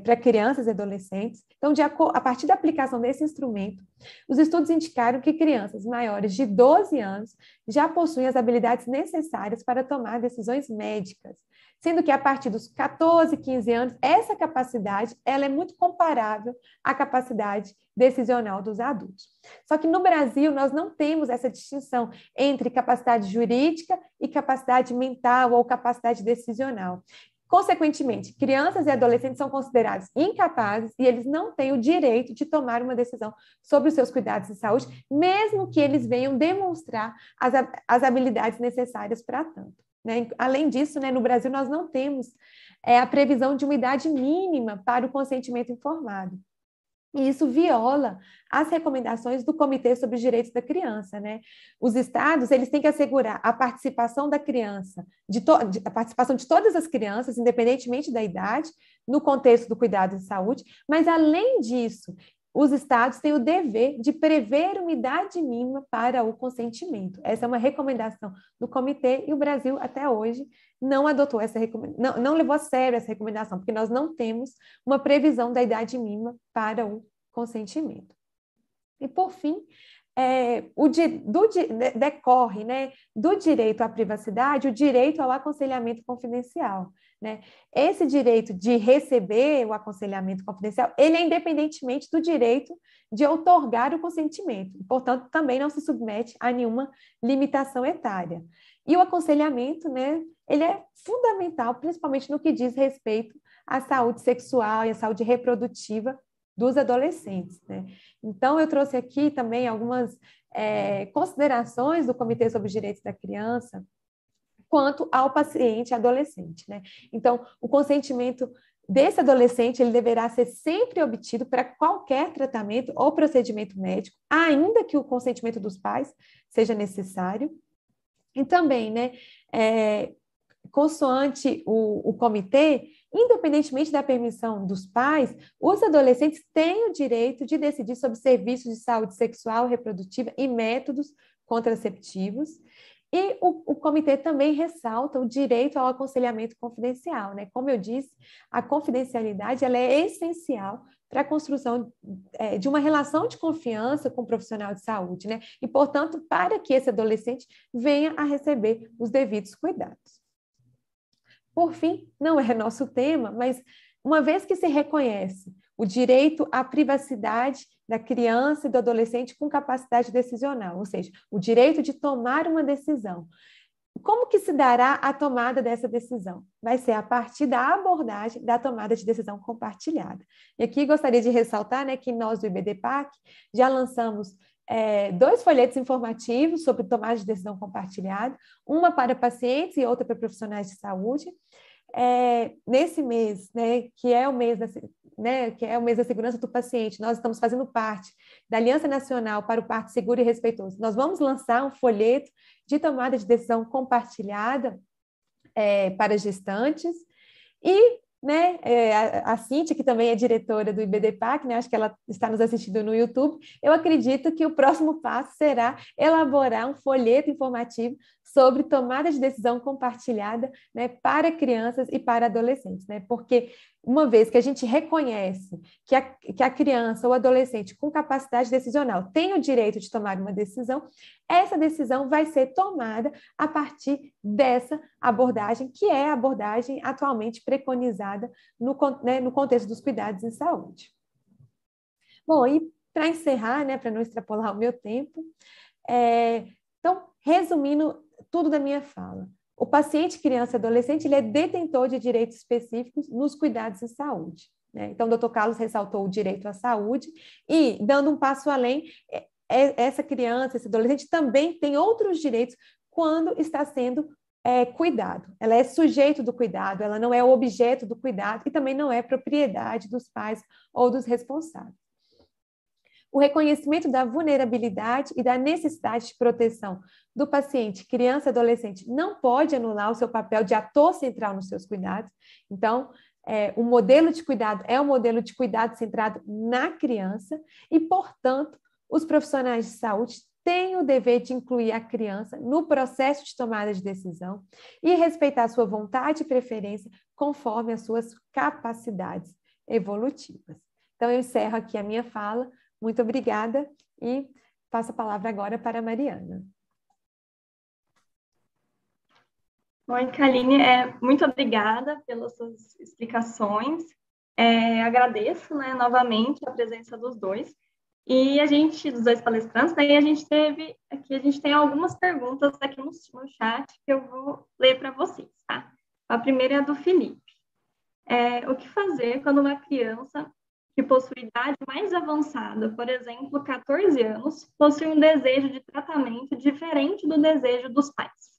para crianças e adolescentes. Então, a partir da aplicação desse instrumento, os estudos indicaram que crianças maiores de 12 anos já possuem as habilidades necessárias para tomar decisões médicas, sendo que a partir dos 14, 15 anos, essa capacidade ela é muito comparável à capacidade decisional dos adultos. Só que no Brasil, nós não temos essa distinção entre capacidade jurídica e capacidade mental ou capacidade decisional. Consequentemente, crianças e adolescentes são considerados incapazes e eles não têm o direito de tomar uma decisão sobre os seus cuidados de saúde, mesmo que eles venham demonstrar as habilidades necessárias para tanto. Né? Além disso, né, no Brasil, nós não temos a previsão de uma idade mínima para o consentimento informado. E isso viola as recomendações do Comitê sobre os Direitos da Criança, né? Os estados, eles têm que assegurar a participação da criança, a participação de todas as crianças, independentemente da idade, no contexto do cuidado de saúde, mas, além disso, os estados têm o dever de prever uma idade mínima para o consentimento. Essa é uma recomendação do comitê e o Brasil, até hoje, não adotou essa recomendação, não levou a sério essa recomendação, porque nós não temos uma previsão da idade mínima para o consentimento. E, por fim, decorre, né, do direito à privacidade o direito ao aconselhamento confidencial. Né? Esse direito de receber o aconselhamento confidencial, ele é independentemente do direito de outorgar o consentimento, portanto, também não se submete a nenhuma limitação etária. E o aconselhamento, né, ele é fundamental, principalmente no que diz respeito à saúde sexual e à saúde reprodutiva dos adolescentes. Né? Então, eu trouxe aqui também algumas considerações do Comitê sobre os Direitos da Criança quanto ao paciente adolescente. Né? Então, o consentimento desse adolescente ele deverá ser sempre obtido para qualquer tratamento ou procedimento médico, ainda que o consentimento dos pais seja necessário. E também, né, consoante o comitê, independentemente da permissão dos pais, os adolescentes têm o direito de decidir sobre serviços de saúde sexual e reprodutiva e métodos contraceptivos. E o comitê também ressalta o direito ao aconselhamento confidencial, né? Como eu disse, a confidencialidade ela é essencial para a construção de uma relação de confiança com o profissional de saúde, né? E, portanto, para que esse adolescente venha a receber os devidos cuidados. Por fim, não é nosso tema, mas uma vez que se reconhece o direito à privacidade da criança e do adolescente com capacidade decisional, ou seja, o direito de tomar uma decisão. Como que se dará a tomada dessa decisão? Vai ser a partir da abordagem da tomada de decisão compartilhada. E aqui gostaria de ressaltar, né, que nós do IBDPAC já lançamos 2 folhetos informativos sobre tomada de decisão compartilhada, uma para pacientes e outra para profissionais de saúde. nesse mês, né, que é o mês da segurança do paciente, nós estamos fazendo parte da Aliança Nacional para o Parto Seguro e Respeitoso. Nós vamos lançar um folheto de tomada de decisão compartilhada para gestantes e, né, a Cíntia, que também é diretora do IBDPAC, né, acho que ela está nos assistindo no YouTube, eu acredito que o próximo passo será elaborar um folheto informativo sobre tomada de decisão compartilhada, né, para crianças e para adolescentes, né, porque uma vez que a gente reconhece que a criança ou adolescente com capacidade decisional tem o direito de tomar uma decisão, essa decisão vai ser tomada a partir dessa abordagem, que é a abordagem atualmente preconizada no contexto dos cuidados em saúde. Bom, e para encerrar, né, para não extrapolar o meu tempo, então, resumindo tudo da minha fala, o paciente, criança e adolescente, ele é detentor de direitos específicos nos cuidados em saúde, né? Então, o Dr. Carlos ressaltou o direito à saúde e, dando um passo além, essa criança, esse adolescente também tem outros direitos quando está sendo cuidado. Ela é sujeito do cuidado, ela não é o objeto do cuidado e também não é propriedade dos pais ou dos responsáveis. O reconhecimento da vulnerabilidade e da necessidade de proteção do paciente, criança e adolescente, não pode anular o seu papel de ator central nos seus cuidados. Então, o modelo de cuidado é um modelo de cuidado centrado na criança e, portanto, os profissionais de saúde têm o dever de incluir a criança no processo de tomada de decisão e respeitar a sua vontade e preferência conforme as suas capacidades evolutivas. Então, eu encerro aqui a minha fala. Muito obrigada e passo a palavra agora para a Mariana. Oi, Kaline, muito obrigada pelas suas explicações. Agradeço, né, novamente a presença dos dois. E dos dois palestrantes, né, e a gente tem algumas perguntas aqui no chat que eu vou ler para vocês, tá? A primeira é a do Felipe. O que fazer quando uma criança que possui idade mais avançada, por exemplo, 14 anos, possui um desejo de tratamento diferente do desejo dos pais?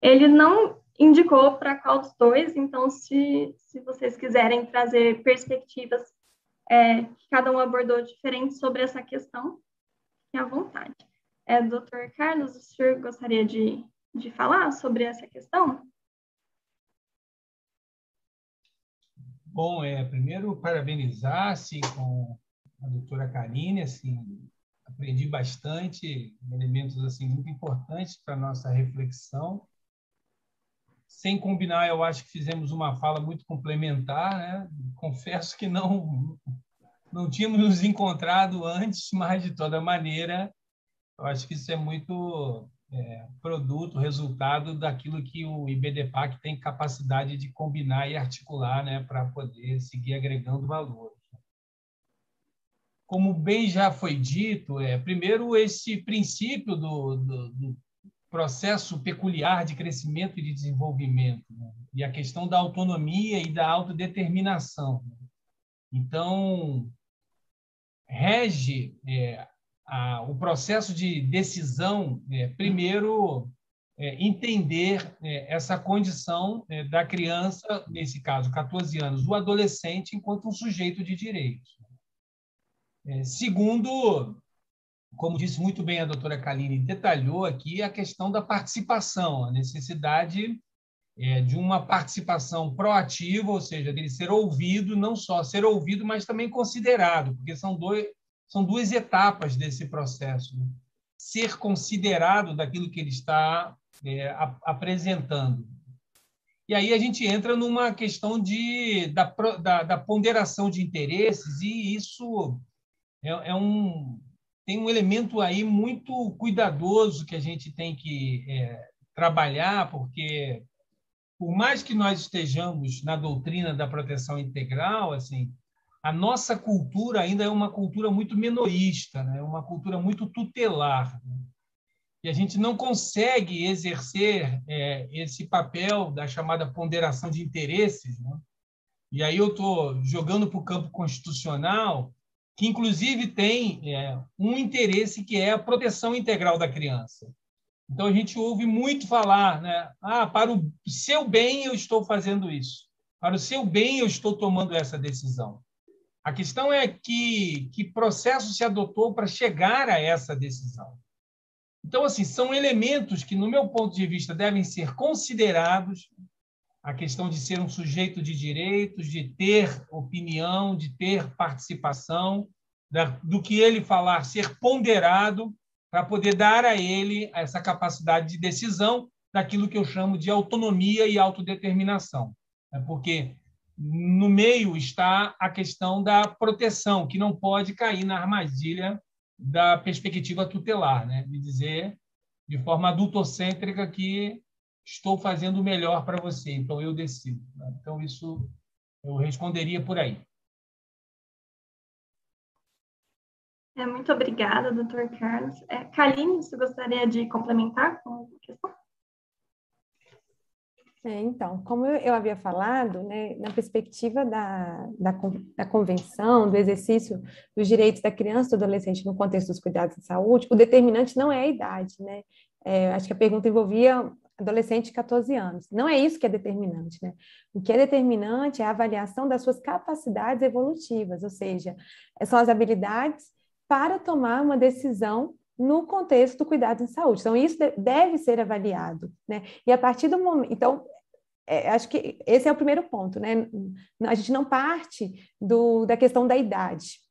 Ele não indicou para qual dos dois, então, se vocês quiserem trazer perspectivas que cada um abordou diferente sobre essa questão, fiquem à vontade. Dr. Carlos, o senhor gostaria de falar sobre essa questão? Bom, primeiro parabenizar assim, com a doutora Kaline, assim, aprendi bastante elementos assim, muito importantes para a nossa reflexão. Sem combinar, eu acho que fizemos uma fala muito complementar, né? Confesso que não tínhamos nos encontrado antes, mas, de toda maneira, eu acho que isso é muito produto, resultado daquilo que o IBDPAC tem capacidade de combinar e articular, né, para poder seguir agregando valor. Como bem já foi dito, primeiro, esse princípio do processo peculiar de crescimento e de desenvolvimento, né? E a questão da autonomia e da autodeterminação. Então, rege o processo de decisão, primeiro, entender essa condição da criança, nesse caso, 14 anos, o adolescente, enquanto um sujeito de direitos. Segundo, como disse muito bem a doutora Kaline, detalhou aqui a questão da participação, a necessidade de uma participação proativa, ou seja, dele ser ouvido, não só ser ouvido, mas também considerado, porque são duas etapas desse processo. Né? Ser considerado daquilo que ele está apresentando. E aí a gente entra numa questão da ponderação de interesses, e isso tem um elemento aí muito cuidadoso que a gente tem que trabalhar, porque, por mais que nós estejamos na doutrina da proteção integral, assim, a nossa cultura ainda é uma cultura muito minorista, né? Uma cultura muito tutelar. Né? E a gente não consegue exercer esse papel da chamada ponderação de interesses. Né? E aí eu estou jogando para o campo constitucional, que, inclusive, tem um interesse que é a proteção integral da criança. Então, a gente ouve muito falar, né? Para o seu bem eu estou fazendo isso. Para o seu bem eu estou tomando essa decisão. A questão é que processo se adotou para chegar a essa decisão. Então, assim, são elementos que, no meu ponto de vista, devem ser considerados. A questão de ser um sujeito de direitos, de ter opinião, de ter participação, do que ele falar ser ponderado para poder dar a ele essa capacidade de decisão daquilo que eu chamo de autonomia e autodeterminação. Porque no meio está a questão da proteção, que não pode cair na armadilha da perspectiva tutelar, né? De dizer de forma adultocêntrica que estou fazendo o melhor para você, então eu decido. Então, isso eu responderia por aí. Muito obrigada, doutor Carlos. Kaline, você gostaria de complementar com a questão? Então, como eu havia falado, né, na perspectiva da convenção, do exercício dos direitos da criança e do adolescente no contexto dos cuidados de saúde, o determinante não é a idade, né? Acho que a pergunta envolvia adolescente de 14 anos. Não é isso que é determinante, né? O que é determinante é a avaliação das suas capacidades evolutivas, ou seja, são as habilidades para tomar uma decisão no contexto do cuidado em saúde. Então, isso deve ser avaliado, né? E a partir do momento... Então, acho que esse é o primeiro ponto, né? A gente não parte da questão da idade.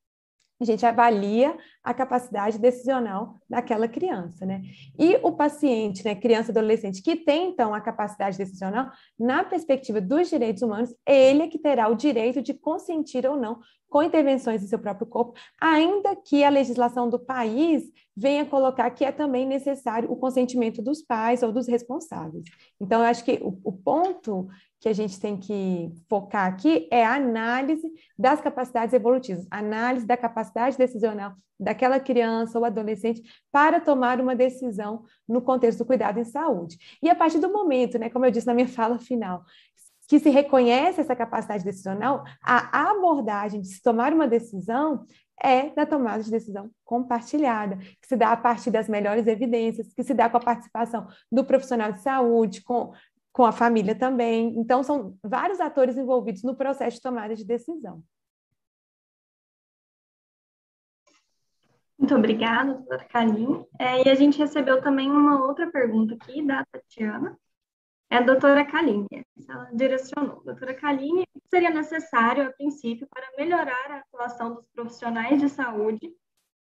A gente avalia a capacidade decisional daquela criança, né? E o paciente, né, criança e adolescente, que tem, então, a capacidade decisional, na perspectiva dos direitos humanos, ele é que terá o direito de consentir ou não com intervenções em seu próprio corpo, ainda que a legislação do país venha colocar que é também necessário o consentimento dos pais ou dos responsáveis. Então, eu acho que o ponto que a gente tem que focar aqui é a análise das capacidades evolutivas, análise da capacidade decisional daquela criança ou adolescente para tomar uma decisão no contexto do cuidado em saúde. E a partir do momento, né, como eu disse na minha fala final, que se reconhece essa capacidade decisional, a abordagem de se tomar uma decisão é da tomada de decisão compartilhada, que se dá a partir das melhores evidências, que se dá com a participação do profissional de saúde, com a família também. Então, são vários atores envolvidos no processo de tomada de decisão. Muito obrigada, doutora Kaline. E a gente recebeu também uma outra pergunta aqui da Tatiana. A doutora Kaline. Ela direcionou. Doutora Kaline, o que seria necessário, a princípio, para melhorar a atuação dos profissionais de saúde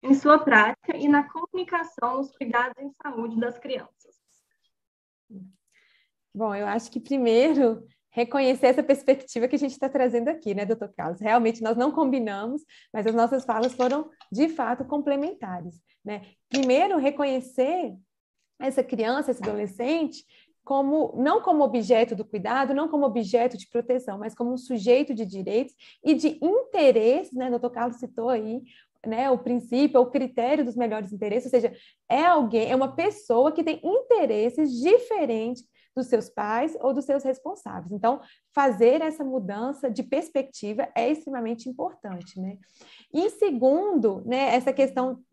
em sua prática e na comunicação nos cuidados em saúde das crianças? Bom, eu acho que primeiro reconhecer essa perspectiva que a gente está trazendo aqui, né, doutor Carlos? Realmente nós não combinamos, mas as nossas falas foram, de fato, complementares, né? Primeiro, reconhecer essa criança, esse adolescente, não como objeto do cuidado, não como objeto de proteção, mas como um sujeito de direitos e de interesses, né? O doutor Carlos citou aí, né, o princípio, o critério dos melhores interesses, ou seja, é uma pessoa que tem interesses diferentes dos seus pais ou dos seus responsáveis. Então, fazer essa mudança de perspectiva é extremamente importante, né? E segundo, né, essa questão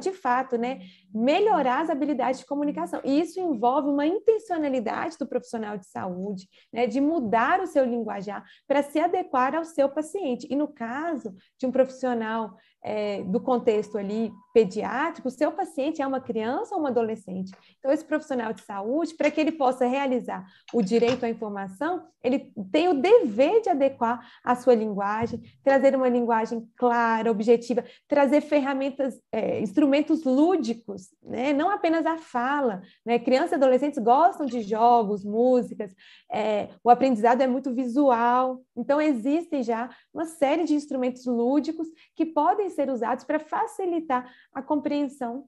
de fato, né, melhorar as habilidades de comunicação. E isso envolve uma intencionalidade do profissional de saúde, né, de mudar o seu linguajar para se adequar ao seu paciente. E no caso de um profissional do contexto ali pediátrico, o seu paciente é uma criança ou um adolescente. Então, esse profissional de saúde, para que ele possa realizar o direito à informação, ele tem o dever de adequar a sua linguagem, trazer uma linguagem clara, objetiva, trazer ferramentas, instrumentos lúdicos, né? Não apenas a fala, né? Crianças e adolescentes gostam de jogos, músicas, o aprendizado é muito visual, então existem já uma série de instrumentos lúdicos que podem ser usados para facilitar a compreensão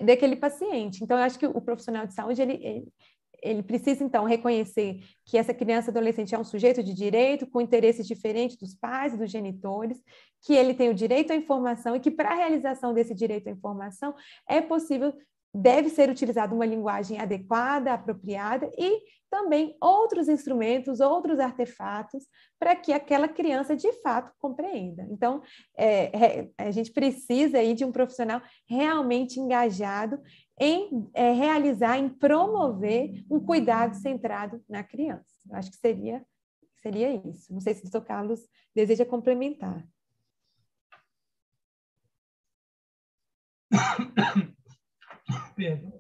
daquele paciente. Então, eu acho que o profissional de saúde, ele precisa, então, reconhecer que essa criança e adolescente é um sujeito de direito, com interesses diferentes dos pais e dos genitores, que ele tem o direito à informação e que, para a realização desse direito à informação, é possível, deve ser utilizada uma linguagem adequada, apropriada e também outros instrumentos, outros artefatos, para que aquela criança, de fato, compreenda. Então, a gente precisa aí de um profissional realmente engajado em realizar, em promover um cuidado centrado na criança. Eu acho que seria isso. Não sei se o doutor Carlos deseja complementar. Perdão.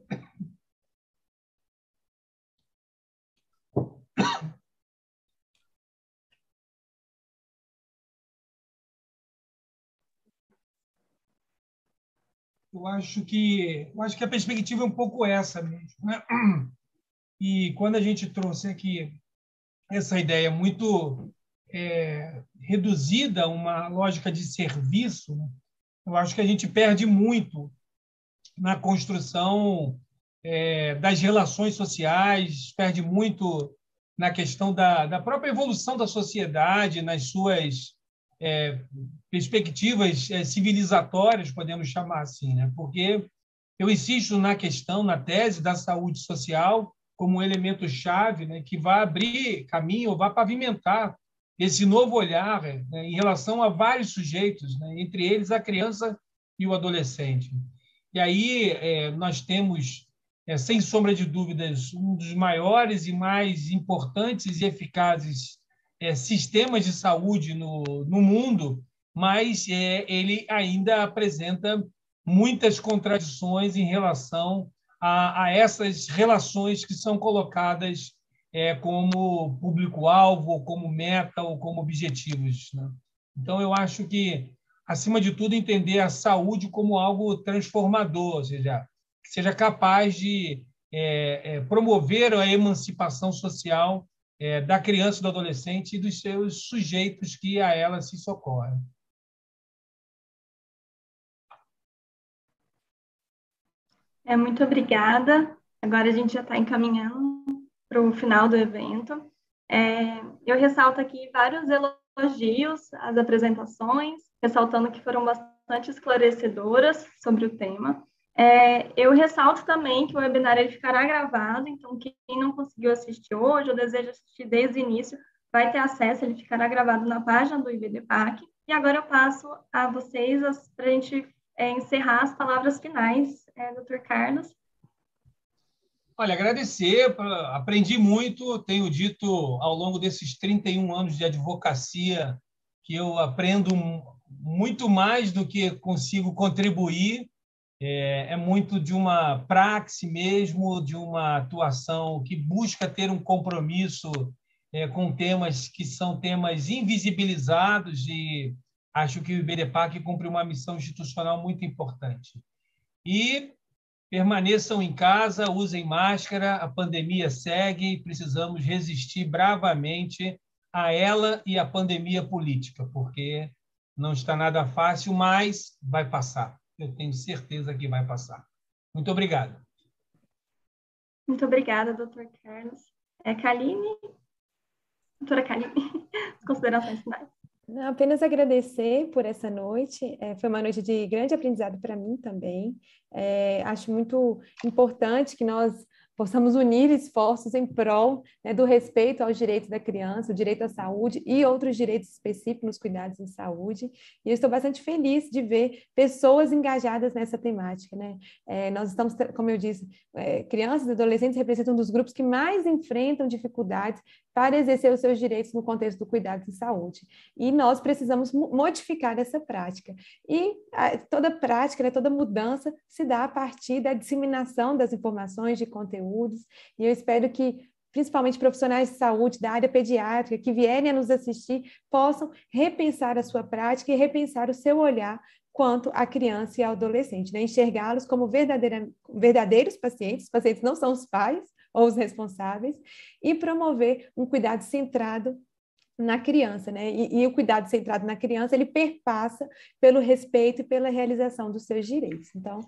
Eu acho que a perspectiva é um pouco essa mesmo, né? E quando a gente trouxe aqui essa ideia muito reduzida a uma lógica de serviço, né? Eu acho que a gente perde muito na construção das relações sociais, perde muito na questão da própria evolução da sociedade, nas suas perspectivas civilizatórias, podemos chamar assim, né? Porque eu insisto na questão, na tese da saúde social como um elemento chave, né, que vai abrir caminho, ou vai pavimentar esse novo olhar, né, em relação a vários sujeitos, né, entre eles a criança e o adolescente. E aí nós temos, sem sombra de dúvidas, um dos maiores e mais importantes e eficazes sistemas de saúde no mundo, mas ele ainda apresenta muitas contradições em relação a essas relações que são colocadas como público-alvo, ou como meta, ou como objetivos, né? Então, eu acho que, acima de tudo, entender a saúde como algo transformador, ou seja, que seja capaz de promover a emancipação social da criança e do adolescente e dos seus sujeitos que a ela se socorrem. Muito obrigada. Agora a gente já está encaminhando para o final do evento. Eu ressalto aqui vários elogios às apresentações, ressaltando que foram bastante esclarecedoras sobre o tema. Eu ressalto também que o webinar ele ficará gravado, então quem não conseguiu assistir hoje ou deseja assistir desde o início, vai ter acesso, ele ficará gravado na página do IBDPAC. E agora eu passo a vocês para a gente encerrar as palavras finais, Dr. Carlos. Olha, agradecer, aprendi muito, tenho dito ao longo desses 31 anos de advocacia que eu aprendo muito mais do que consigo contribuir, muito de uma praxe mesmo, de uma atuação que busca ter um compromisso com temas que são temas invisibilizados, e acho que o IBDPAC cumpre uma missão institucional muito importante. E permaneçam em casa, usem máscara, a pandemia segue, precisamos resistir bravamente a ela e à pandemia política, porque não está nada fácil, mas vai passar. Eu tenho certeza que vai passar. Muito obrigado. Muito obrigada, doutor Carlos. Kaline? Doutora Kaline, as considerações finais. Não, apenas agradecer por essa noite. Foi uma noite de grande aprendizado para mim também. Acho muito importante que nós possamos unir esforços em prol, né, do respeito aos direitos da criança, o direito à saúde e outros direitos específicos nos cuidados em saúde. E eu estou bastante feliz de ver pessoas engajadas nessa temática, né? Nós estamos, como eu disse, crianças e adolescentes representam um dos grupos que mais enfrentam dificuldades para exercer os seus direitos no contexto do cuidado em saúde. E nós precisamos modificar essa prática. E toda prática, né, toda mudança se dá a partir da disseminação das informações, de conteúdos, e eu espero que, principalmente profissionais de saúde da área pediátrica, que vierem a nos assistir, possam repensar a sua prática e repensar o seu olhar quanto à criança e ao adolescente, né? Enxergá-los como verdadeiros pacientes, os pacientes não são os pais ou os responsáveis, e promover um cuidado centrado na criança, né? E o cuidado centrado na criança, ele perpassa pelo respeito e pela realização dos seus direitos. Então,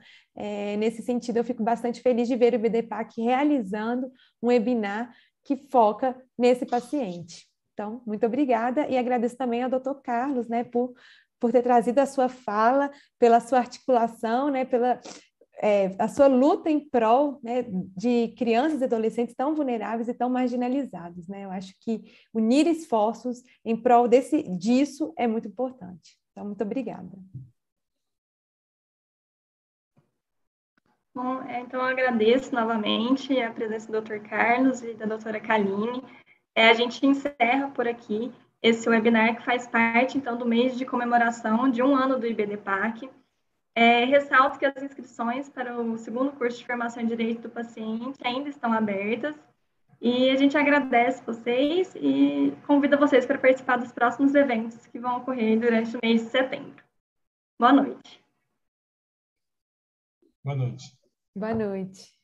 nesse sentido, eu fico bastante feliz de ver o IBDPAC realizando um webinar que foca nesse paciente. Então, muito obrigada, e agradeço também ao Dr. Carlos, né, por ter trazido a sua fala, pela sua articulação, né, pela a sua luta em prol, né, de crianças e adolescentes tão vulneráveis e tão marginalizados, né? Eu acho que unir esforços em prol disso é muito importante. Então, muito obrigada. Bom, então, eu agradeço novamente a presença do Dr. Carlos e da doutora Kaline. A gente encerra por aqui esse webinar que faz parte, então, do mês de comemoração de 1 ano do IBDPAC. Ressalto que as inscrições para o segundo curso de formação em Direito do Paciente ainda estão abertas. E a gente agradece vocês e convida vocês para participar dos próximos eventos que vão ocorrer durante o mês de setembro. Boa noite. Boa noite. Boa noite.